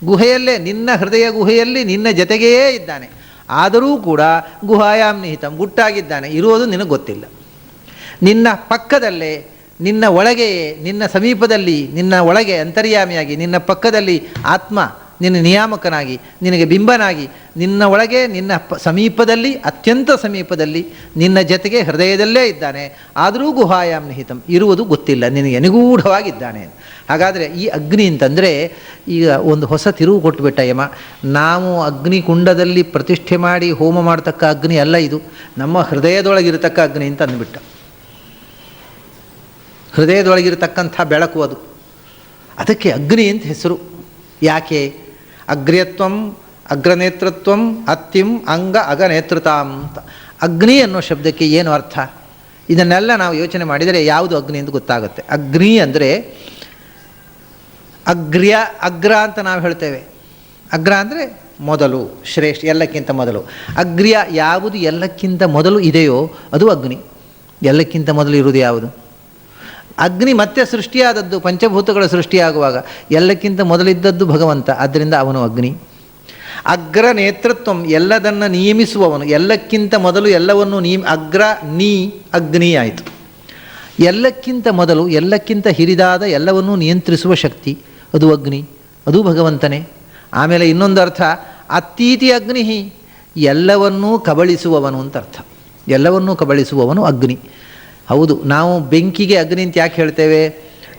ಗುಹೆಯಲ್ಲೇ, ನಿನ್ನ ಹೃದಯ ಗುಹೆಯಲ್ಲಿ ನಿನ್ನ ಜೊತೆಗೇ ಇದ್ದಾನೆ. ಆದರೂ ಕೂಡ ಗುಹಾಯಾಮ್ ನಿಹಿತಂ, ಗುಟ್ಟಾಗಿದ್ದಾನೆ. ಇರುವುದು ನಿನಗೆ ಗೊತ್ತಿಲ್ಲ. ನಿನ್ನ ಪಕ್ಕದಲ್ಲೇ, ನಿನ್ನ ಒಳಗೆಯೇ, ನಿನ್ನ ಸಮೀಪದಲ್ಲಿ, ನಿನ್ನ ಒಳಗೆ ಅಂತರ್ಯಾಮಿಯಾಗಿ, ನಿನ್ನ ಪಕ್ಕದಲ್ಲಿ ಆತ್ಮ ನಿನ್ನ ನಿಯಾಮಕನಾಗಿ, ನಿನಗೆ ಬಿಂಬನಾಗಿ, ನಿನ್ನ ಒಳಗೆ, ನಿನ್ನ ಸಮೀಪದಲ್ಲಿ, ಅತ್ಯಂತ ಸಮೀಪದಲ್ಲಿ, ನಿನ್ನ ಜೊತೆಗೆ ಹೃದಯದಲ್ಲೇ ಇದ್ದಾನೆ. ಆದರೂ ಗುಹಾಯಾಮ್ ನಿಹಿತಂ, ಇರುವುದು ಗೊತ್ತಿಲ್ಲ ನಿನಗೆ, ನಿಗೂಢವಾಗಿದ್ದಾನೆ. ಹಾಗಾದರೆ ಈ ಅಗ್ನಿ ಅಂತಂದರೆ ಈಗ ಒಂದು ಹೊಸ ತಿರುವು ಕೊಟ್ಟುಬಿಟ್ಟ ಯಮ. ನಾವು ಅಗ್ನಿ ಕುಂಡದಲ್ಲಿ ಪ್ರತಿಷ್ಠೆ ಮಾಡಿ ಹೋಮ ಮಾಡತಕ್ಕ ಅಗ್ನಿ ಅಲ್ಲ ಇದು, ನಮ್ಮ ಹೃದಯದೊಳಗಿರತಕ್ಕ ಅಗ್ನಿ ಅಂತ ಅಂದ್ಬಿಟ್ಟ. ಹೃದಯದೊಳಗಿರತಕ್ಕಂಥ ಬೆಳಕು ಅದು. ಅದಕ್ಕೆ ಅಗ್ನಿ ಅಂತ ಹೆಸರು. ಯಾಕೆ? ಅಗ್ರ್ಯತ್ವಂ ಅಗ್ರನೇತೃತ್ವಂ ಅತ್ತಿಂ ಅಂಗ ಅಗನೇತೃತಾಂ ಅಂತ. ಅಗ್ನಿ ಅನ್ನೋ ಶಬ್ದಕ್ಕೆ ಏನು ಅರ್ಥ? ಇದನ್ನೆಲ್ಲ ನಾವು ಯೋಚನೆ ಮಾಡಿದರೆ ಯಾವುದು ಅಗ್ನಿ ಅಂತ ಗೊತ್ತಾಗುತ್ತೆ. ಅಗ್ನಿ ಅಂದರೆ ಅಗ್ರ್ಯ, ಅಗ್ರ ಅಂತ ನಾವು ಹೇಳ್ತೇವೆ. ಅಗ್ರ ಅಂದರೆ ಮೊದಲು, ಶ್ರೇಷ್ಠ, ಎಲ್ಲಕ್ಕಿಂತ ಮೊದಲು. ಅಗ್ರ್ಯ ಯಾವುದು ಎಲ್ಲಕ್ಕಿಂತ ಮೊದಲು ಇದೆಯೋ ಅದು ಅಗ್ನಿ. ಎಲ್ಲಕ್ಕಿಂತ ಮೊದಲು ಇರುವುದು ಯಾವುದು? ಅಗ್ನಿ ಮತ್ತೆ ಸೃಷ್ಟಿಯಾದದ್ದು, ಪಂಚಭೂತಗಳ ಸೃಷ್ಟಿಯಾಗುವಾಗ ಎಲ್ಲಕ್ಕಿಂತ ಮೊದಲಿದ್ದದ್ದು ಭಗವಂತ. ಆದ್ದರಿಂದ ಅವನು ಅಗ್ನಿ. ಅಗ್ರ ನೇತೃತ್ವಂ, ಎಲ್ಲದನ್ನು ನಿಯಮಿಸುವವನು, ಎಲ್ಲಕ್ಕಿಂತ ಮೊದಲು ಎಲ್ಲವನ್ನು ಅಗ್ರ ನೀ ಅಗ್ನಿ ಆಯಿತು. ಎಲ್ಲಕ್ಕಿಂತ ಮೊದಲು, ಎಲ್ಲಕ್ಕಿಂತ ಹಿರಿದಾದ ಎಲ್ಲವನ್ನೂ ನಿಯಂತ್ರಿಸುವ ಶಕ್ತಿ ಅದು ಅಗ್ನಿ, ಅದು ಭಗವಂತನೇ. ಆಮೇಲೆ ಇನ್ನೊಂದು ಅರ್ಥ, ಅತ್ತೀತಿ ಅಗ್ನಿ, ಎಲ್ಲವನ್ನೂ ಕಬಳಿಸುವವನು ಅಂತ ಅರ್ಥ. ಎಲ್ಲವನ್ನೂ ಕಬಳಿಸುವವನು ಅಗ್ನಿ. ಹೌದು, ನಾವು ಬೆಂಕಿಗೆ ಅಗ್ನಿ ಅಂತ ಯಾಕೆ ಹೇಳ್ತೇವೆ?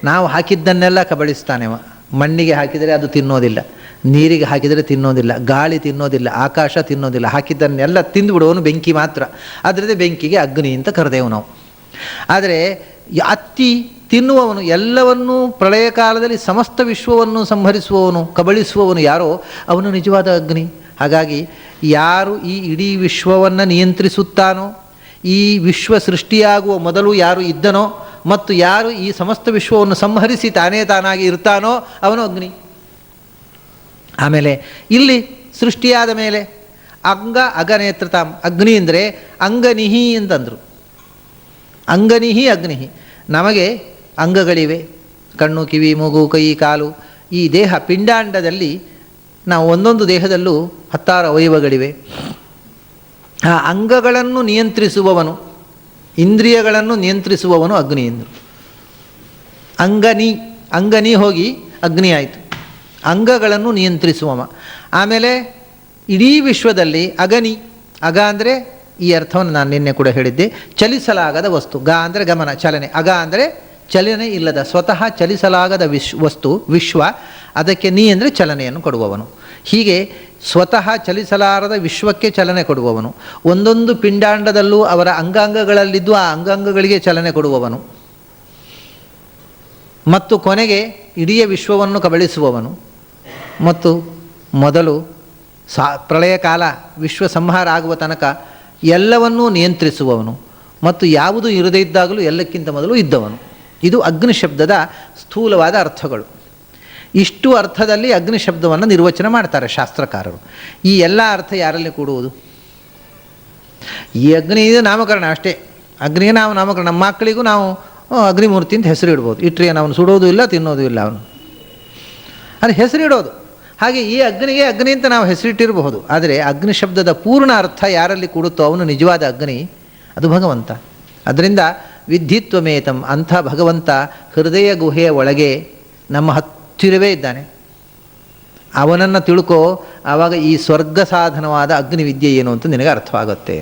ನಾವು ಹಾಕಿದ್ದನ್ನೆಲ್ಲ ಕಬಳಿಸ್ತಾನೆವ. ಮಣ್ಣಿಗೆ ಹಾಕಿದರೆ ಅದು ತಿನ್ನೋದಿಲ್ಲ, ನೀರಿಗೆ ಹಾಕಿದರೆ ತಿನ್ನೋದಿಲ್ಲ, ಗಾಳಿ ತಿನ್ನೋದಿಲ್ಲ, ಆಕಾಶ ತಿನ್ನೋದಿಲ್ಲ, ಹಾಕಿದ್ದನ್ನೆಲ್ಲ ತಿಂದುಬಿಡುವವನು ಬೆಂಕಿ ಮಾತ್ರ. ಅದರಿಂದ ಬೆಂಕಿಗೆ ಅಗ್ನಿ ಅಂತ ಕರೆದೆವು ನಾವು. ಆದರೆ ಅತ್ತಿ ತಿನ್ನುವವನು, ಎಲ್ಲವನ್ನೂ ಪ್ರಳಯ ಕಾಲದಲ್ಲಿ ಸಮಸ್ತ ವಿಶ್ವವನ್ನು ಸಂಹರಿಸುವವನು, ಕಬಳಿಸುವವನು ಯಾರೋ ಅವನು ನಿಜವಾದ ಅಗ್ನಿ. ಹಾಗಾಗಿ ಯಾರು ಈ ಇಡೀ ವಿಶ್ವವನ್ನು ನಿಯಂತ್ರಿಸುತ್ತಾನೋ, ಈ ವಿಶ್ವ ಸೃಷ್ಟಿಯಾಗುವ ಮೊದಲು ಯಾರು ಇದ್ದನೋ ಮತ್ತು ಯಾರು ಈ ಸಮಸ್ತ ವಿಶ್ವವನ್ನು ಸಂಹರಿಸಿ ತಾನೇ ತಾನಾಗಿ ಇರ್ತಾನೋ ಅವನು ಅಗ್ನಿ. ಆಮೇಲೆ ಇಲ್ಲಿ ಸೃಷ್ಟಿಯಾದ ಮೇಲೆ ಅಂಗ ಅಗನೇತ್ರತಾಂ, ಅಗ್ನಿ ಅಂದರೆ ಅಂಗನಿಹಿ ಅಂತಂದರು. ಅಂಗನಿಹಿ ಅಗ್ನಿಹಿ. ನಮಗೆ ಅಂಗಗಳಿವೆ, ಕಣ್ಣು, ಕಿವಿ, ಮೂಗು, ಕೈ, ಕಾಲು. ಈ ದೇಹ ಪಿಂಡಾಂಡದಲ್ಲಿ ನಾವು ಒಂದೊಂದು ದೇಹದಲ್ಲೂ 16 ಅವಯವಗಳಿವೆ. ಆ ಅಂಗಗಳನ್ನು ನಿಯಂತ್ರಿಸುವವನು, ಇಂದ್ರಿಯಗಳನ್ನು ನಿಯಂತ್ರಿಸುವವನು ಅಗ್ನಿ ಎಂದರು. ಅಂಗನಿ ಹೋಗಿ ಅಗ್ನಿ ಆಯಿತು, ಅಂಗಗಳನ್ನು ನಿಯಂತ್ರಿಸುವವ. ಆಮೇಲೆ ಇಡೀ ವಿಶ್ವದಲ್ಲಿ ಅಗ ಅಂದರೆ ಈ ಅರ್ಥವನ್ನು ನಾನು ನಿನ್ನೆ ಕೂಡ ಹೇಳಿದ್ದೆ, ಚಲಿಸಲಾಗದ ವಸ್ತು. ಗ ಅಂದರೆ ಗಮನ, ಚಲನೆ. ಅಗ ಅಂದರೆ ಚಲನೆ ಇಲ್ಲದ, ಸ್ವತಃ ಚಲಿಸಲಾಗದ ವಸ್ತು ವಿಶ್ವ. ಅದಕ್ಕೆ ನೀ ಅಂದರೆ ಚಲನೆಯನ್ನು ಕೊಡುವವನು. ಹೀಗೆ ಸ್ವತಃ ಚಲಿಸಲಾರದ ವಿಶ್ವಕ್ಕೆ ಚಲನೆ ಕೊಡುವವನು. ಒಂದೊಂದು ಪಿಂಡಾಂಡದಲ್ಲೂ ಅವರ ಅಂಗಾಂಗಗಳಲ್ಲಿದ್ದು ಆ ಅಂಗಾಂಗಗಳಿಗೆ ಚಲನೆ ಕೊಡುವವನು. ಮತ್ತು ಕೊನೆಗೆ ಇಡೀ ವಿಶ್ವವನ್ನು ಕಬಳಿಸುವವನು. ಮತ್ತು ಮೊದಲು ಪ್ರಳಯ ಕಾಲ ವಿಶ್ವ ಸಂಹಾರ ಆಗುವ ತನಕ ಎಲ್ಲವನ್ನೂ ನಿಯಂತ್ರಿಸುವವನು. ಮತ್ತು ಯಾವುದು ಇರದೇ ಇದ್ದಾಗಲೂ ಎಲ್ಲಕ್ಕಿಂತ ಮೊದಲು ಇದ್ದವನು. ಇದು ಅಗ್ನಿ ಶಬ್ದದ ಸ್ಥೂಲವಾದ ಅರ್ಥಗಳು. ಇಷ್ಟು ಅರ್ಥದಲ್ಲಿ ಅಗ್ನಿ ಶಬ್ದವನ್ನು ನಿರ್ವಚನ ಮಾಡ್ತಾರೆ ಶಾಸ್ತ್ರಕಾರರು. ಈ ಎಲ್ಲ ಅರ್ಥ ಯಾರಲ್ಲಿ ಕೂಡುವುದು? ಈ ಅಗ್ನಿ ಇದು ನಾಮಕರಣ ಅಷ್ಟೇ. ಅಗ್ನಿಗೆ ನಾವು ನಾಮಕರಣ, ನಮ್ಮ ಮಕ್ಕಳಿಗೂ ನಾವು ಅಗ್ನಿಮೂರ್ತಿ ಅಂತ ಹೆಸರು ಇಡ್ಬೋದು. ಇಟ್ಟರೆ ಅವನು ಸುಡೋದು ಇಲ್ಲ, ತಿನ್ನೋದು ಇಲ್ಲ, ಅವನು ಅದು ಹೆಸರಿಡೋದು. ಹಾಗೆ ಈ ಅಗ್ನಿಗೆ ಅಗ್ನಿ ಅಂತ ನಾವು ಹೆಸರಿಟ್ಟಿರಬಹುದು. ಆದರೆ ಅಗ್ನಿ ಶಬ್ದದ ಪೂರ್ಣ ಅರ್ಥ ಯಾರಲ್ಲಿ ಕೂಡುತ್ತೋ ಅವನು ನಿಜವಾದ ಅಗ್ನಿ, ಅದು ಭಗವಂತ. ಅದರಿಂದ ವಿದ್ಧಿತ್ವಮೇತಂ, ಅಂಥ ಭಗವಂತ ಹೃದಯ ಗುಹೆಯ ಒಳಗೆ ನಮ್ಮ ಹತ್ತಿರವೇ ಇದ್ದಾನೆ. ಅವನನ್ನು ತಿಳ್ಕೋ, ಆವಾಗ ಈ ಸ್ವರ್ಗ ಸಾಧನವಾದ ಅಗ್ನಿ ವಿದ್ಯೆ ಏನು ಅಂತ ನಿನಗೆ ಅರ್ಥವಾಗುತ್ತೆ.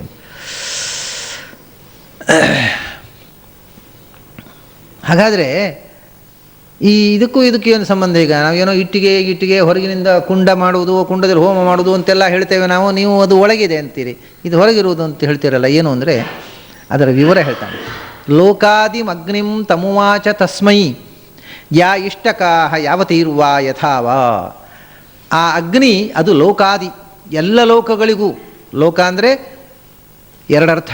ಹಾಗಾದರೆ ಈ ಇದಕ್ಕೂ ಏನು ಸಂಬಂಧ? ಈಗ ನಾವೇನೋ ಇಟ್ಟಿಗೆ ಹೊರಗಿನಿಂದ ಕುಂಡ ಮಾಡುವುದು, ಕುಂಡದಲ್ಲಿ ಹೋಮ ಮಾಡುವುದು ಅಂತೆಲ್ಲ ಹೇಳ್ತೇವೆ ನಾವು. ನೀವು ಅದು ಒಳಗಿದೆ ಅಂತೀರಿ, ಇದು ಹೊರಗಿರುವುದು ಅಂತ ಹೇಳ್ತೀರಲ್ಲ. ಏನು ಅಂದರೆ ಅದರ ವಿವರ ಹೇಳ್ತಾನೆ. ಲೋಕಾದಿಮಗ್ನಿಂ ತಮುವಾಚ ತಸ್ಮೈ ಯಾ ಇಷ್ಟಕಾಹ ಯಾವತೀರ್ವಾ ಯಥಾವಾ. ಆ ಅಗ್ನಿ ಅದು ಲೋಕಾದಿ, ಎಲ್ಲ ಲೋಕಗಳಿಗೂ. ಲೋಕ ಅಂದರೆ ಎರಡರ್ಥ.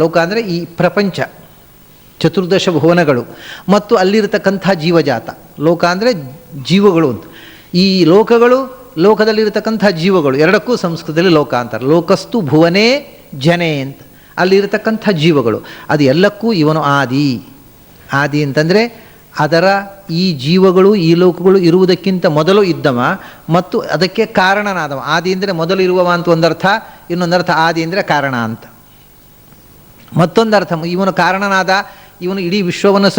ಲೋಕ ಅಂದರೆ ಈ ಪ್ರಪಂಚ, ಚತುರ್ದಶ ಭುವನಗಳು ಮತ್ತು ಅಲ್ಲಿರತಕ್ಕಂಥ ಜೀವಜಾತ. ಲೋಕ ಅಂದರೆ ಜೀವಗಳು ಅಂತ. ಈ ಲೋಕಗಳು, ಲೋಕದಲ್ಲಿರತಕ್ಕಂಥ ಜೀವಗಳು ಎರಡಕ್ಕೂ ಸಂಸ್ಕೃತದಲ್ಲಿ ಲೋಕ ಅಂತಾರೆ. ಲೋಕಸ್ತು ಭುವನೇ ಜನೆ ಅಂತ. ಅಲ್ಲಿರತಕ್ಕಂಥ ಜೀವಗಳು, ಅದು ಎಲ್ಲಕ್ಕೂ ಇವನು ಆದಿ ಅಂತಂದರೆ ಅದರ ಈ ಜೀವಗಳು, ಈ ಲೋಕಗಳು ಇರುವುದಕ್ಕಿಂತ ಮೊದಲು ಇದ್ದವ ಮತ್ತು ಅದಕ್ಕೆ ಕಾರಣನಾದವ. ಆದಿ ಅಂದರೆ ಮೊದಲು ಇರುವವ ಅಂತ ಒಂದರ್ಥ, ಇನ್ನೊಂದರ್ಥ ಆದಿ ಅಂದರೆ ಕಾರಣ ಅಂತ. ಮತ್ತೊಂದರ್ಥ ಇವನು ಕಾರಣನಾದ, ಇವನು ಇಡೀ ವಿಶ್ವವನ್ನು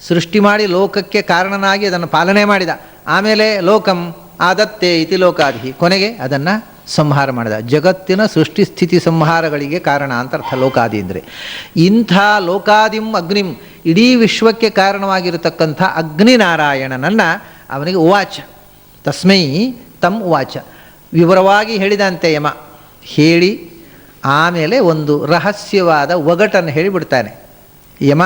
ಸೃಷ್ಟಿ ಮಾಡಿ ಲೋಕಕ್ಕೆ ಕಾರಣನಾಗಿ ಅದನ್ನು ಪಾಲನೆ ಮಾಡಿದ. ಆಮೇಲೆ ಲೋಕಂ ಆದತ್ತೆ ಇತಿ ಲೋಕಾದಿ, ಕೊನೆಗೆ ಅದನ್ನು ಸಂಹಾರ ಮಾಡಿದ. ಜಗತ್ತಿನ ಸೃಷ್ಟಿ ಸ್ಥಿತಿ ಸಂಹಾರಗಳಿಗೆ ಕಾರಣ ಅಂತ ಅರ್ಥ ಲೋಕಾದಿ ಅಂದರೆ. ಇಂಥ ಲೋಕಾದಿಂ ಅಗ್ನಿಂ, ಇಡೀ ವಿಶ್ವಕ್ಕೆ ಕಾರಣವಾಗಿರತಕ್ಕಂಥ ಅಗ್ನಿನಾರಾಯಣನನ್ನು ಅವನಿಗೆ ಉವಾಚ, ತಸ್ಮೈ ತಮ್ ಉವಾಚ, ವಿವರವಾಗಿ ಹೇಳಿದಂತೆ ಯಮ. ಹೇಳಿ ಆಮೇಲೆ ಒಂದು ರಹಸ್ಯವಾದ ಒಗಟನ್ನು ಹೇಳಿಬಿಡ್ತಾನೆ. ಯಮ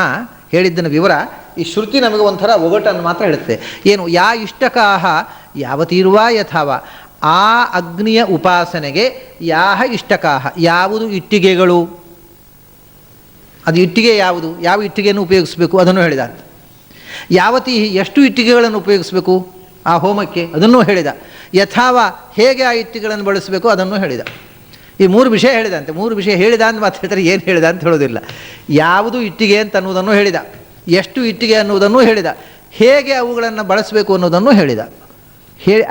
ಹೇಳಿದ್ದನ ವಿವರ ಈ ಶ್ರುತಿ ನಮಗೆ ಒಂಥರ ಒಗಟನ್ನು ಮಾತ್ರ ಹೇಳುತ್ತೆ. ಏನು? ಯಾ ಇಷ್ಟಕಾಹ ಯಾವತೀರ್ವಾ ಯಥಾವ. ಆ ಅಗ್ನಿಯ ಉಪಾಸನೆಗೆ ಯಾಹ ಇಷ್ಟಕಾಹ, ಯಾವುದು ಇಟ್ಟಿಗೆಗಳು, ಅದು ಇಟ್ಟಿಗೆ ಯಾವುದು, ಯಾವ ಇಟ್ಟಿಗೆಯನ್ನು ಉಪಯೋಗಿಸಬೇಕು ಅದನ್ನು ಹೇಳಿದ. ಯಾವತಿ ಎಷ್ಟು ಇಟ್ಟಿಗೆಗಳನ್ನು ಉಪಯೋಗಿಸಬೇಕು ಆ ಹೋಮಕ್ಕೆ ಅದನ್ನು ಹೇಳಿದ. ಯಥಾವ ಹೇಗೆ ಆ ಇಟ್ಟಿಗೆಗಳನ್ನು ಬಳಸಬೇಕು ಅದನ್ನು ಹೇಳಿದ. ಈ 3 ವಿಷಯ ಹೇಳಿದಂತೆ. 3 ವಿಷಯ ಹೇಳಿದ ಅಂತ ಮಾತು ಹೇಳ್ತಾರೆ, ಏನು ಹೇಳಿದ ಅಂತ ಹೇಳೋದಿಲ್ಲ. ಯಾವುದು ಇಟ್ಟಿಗೆ ಅಂತ ಅನ್ನೋದನ್ನು ಹೇಳಿದ, ಎಷ್ಟು ಇಟ್ಟಿಗೆ ಅನ್ನುವುದನ್ನು ಹೇಳಿದ, ಹೇಗೆ ಅವುಗಳನ್ನು ಬಳಸಬೇಕು ಅನ್ನೋದನ್ನು ಹೇಳಿದ.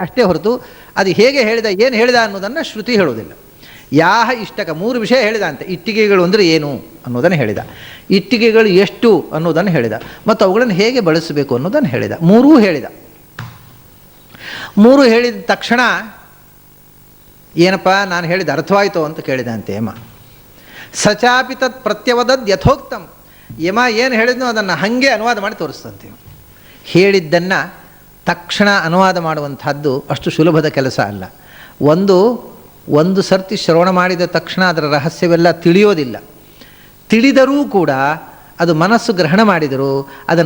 ಅಷ್ಟೇ ಹೊರತು ಅದು ಹೇಗೆ ಹೇಳಿದ, ಏನು ಹೇಳಿದ ಅನ್ನೋದನ್ನು ಶ್ರುತಿ ಹೇಳೋದಿಲ್ಲ. ಯಾಹ ಇಷ್ಟಕ 3 ವಿಷಯ ಹೇಳಿದ ಅಂತೆ. ಇಟ್ಟಿಗೆಗಳು ಅಂದರೆ ಏನು ಅನ್ನೋದನ್ನು ಹೇಳಿದ, ಇಟ್ಟಿಗೆಗಳು ಎಷ್ಟು ಅನ್ನೋದನ್ನು ಹೇಳಿದ, ಮತ್ತು ಅವುಗಳನ್ನು ಹೇಗೆ ಬಳಸಬೇಕು ಅನ್ನೋದನ್ನು ಹೇಳಿದ. 3 ಹೇಳಿದ. 3 ಹೇಳಿದ ತಕ್ಷಣ ಏನಪ್ಪ ನಾನು ಹೇಳಿದ ಅರ್ಥವಾಯಿತು ಅಂತ ಕೇಳಿದಂತೆ ಯಮ. ಸಚಾಪಿ ತತ್ ಪ್ರತ್ಯವದದ್ ಯಥೋಕ್ತಂ. ಯಮ ಏನು ಹೇಳಿದ್ನೋ ಅದನ್ನು ಹಾಗೆ ಅನುವಾದ ಮಾಡಿ ತೋರಿಸ್ತಂತೆ. ಹೇಳಿದ್ದನ್ನು ತಕ್ಷಣ ಅನುವಾದ ಮಾಡುವಂಥದ್ದು ಅಷ್ಟು ಸುಲಭದ ಕೆಲಸ ಅಲ್ಲ. ಒಂದು ಸರ್ತಿ ಶ್ರವಣ ಮಾಡಿದ ತಕ್ಷಣ ಅದರ ರಹಸ್ಯವೆಲ್ಲ ತಿಳಿಯೋದಿಲ್ಲ. ತಿಳಿದರೂ ಕೂಡ ಅದು ಮನಸ್ಸು ಗ್ರಹಣ ಮಾಡಿದರೂ ಅದನ್ನು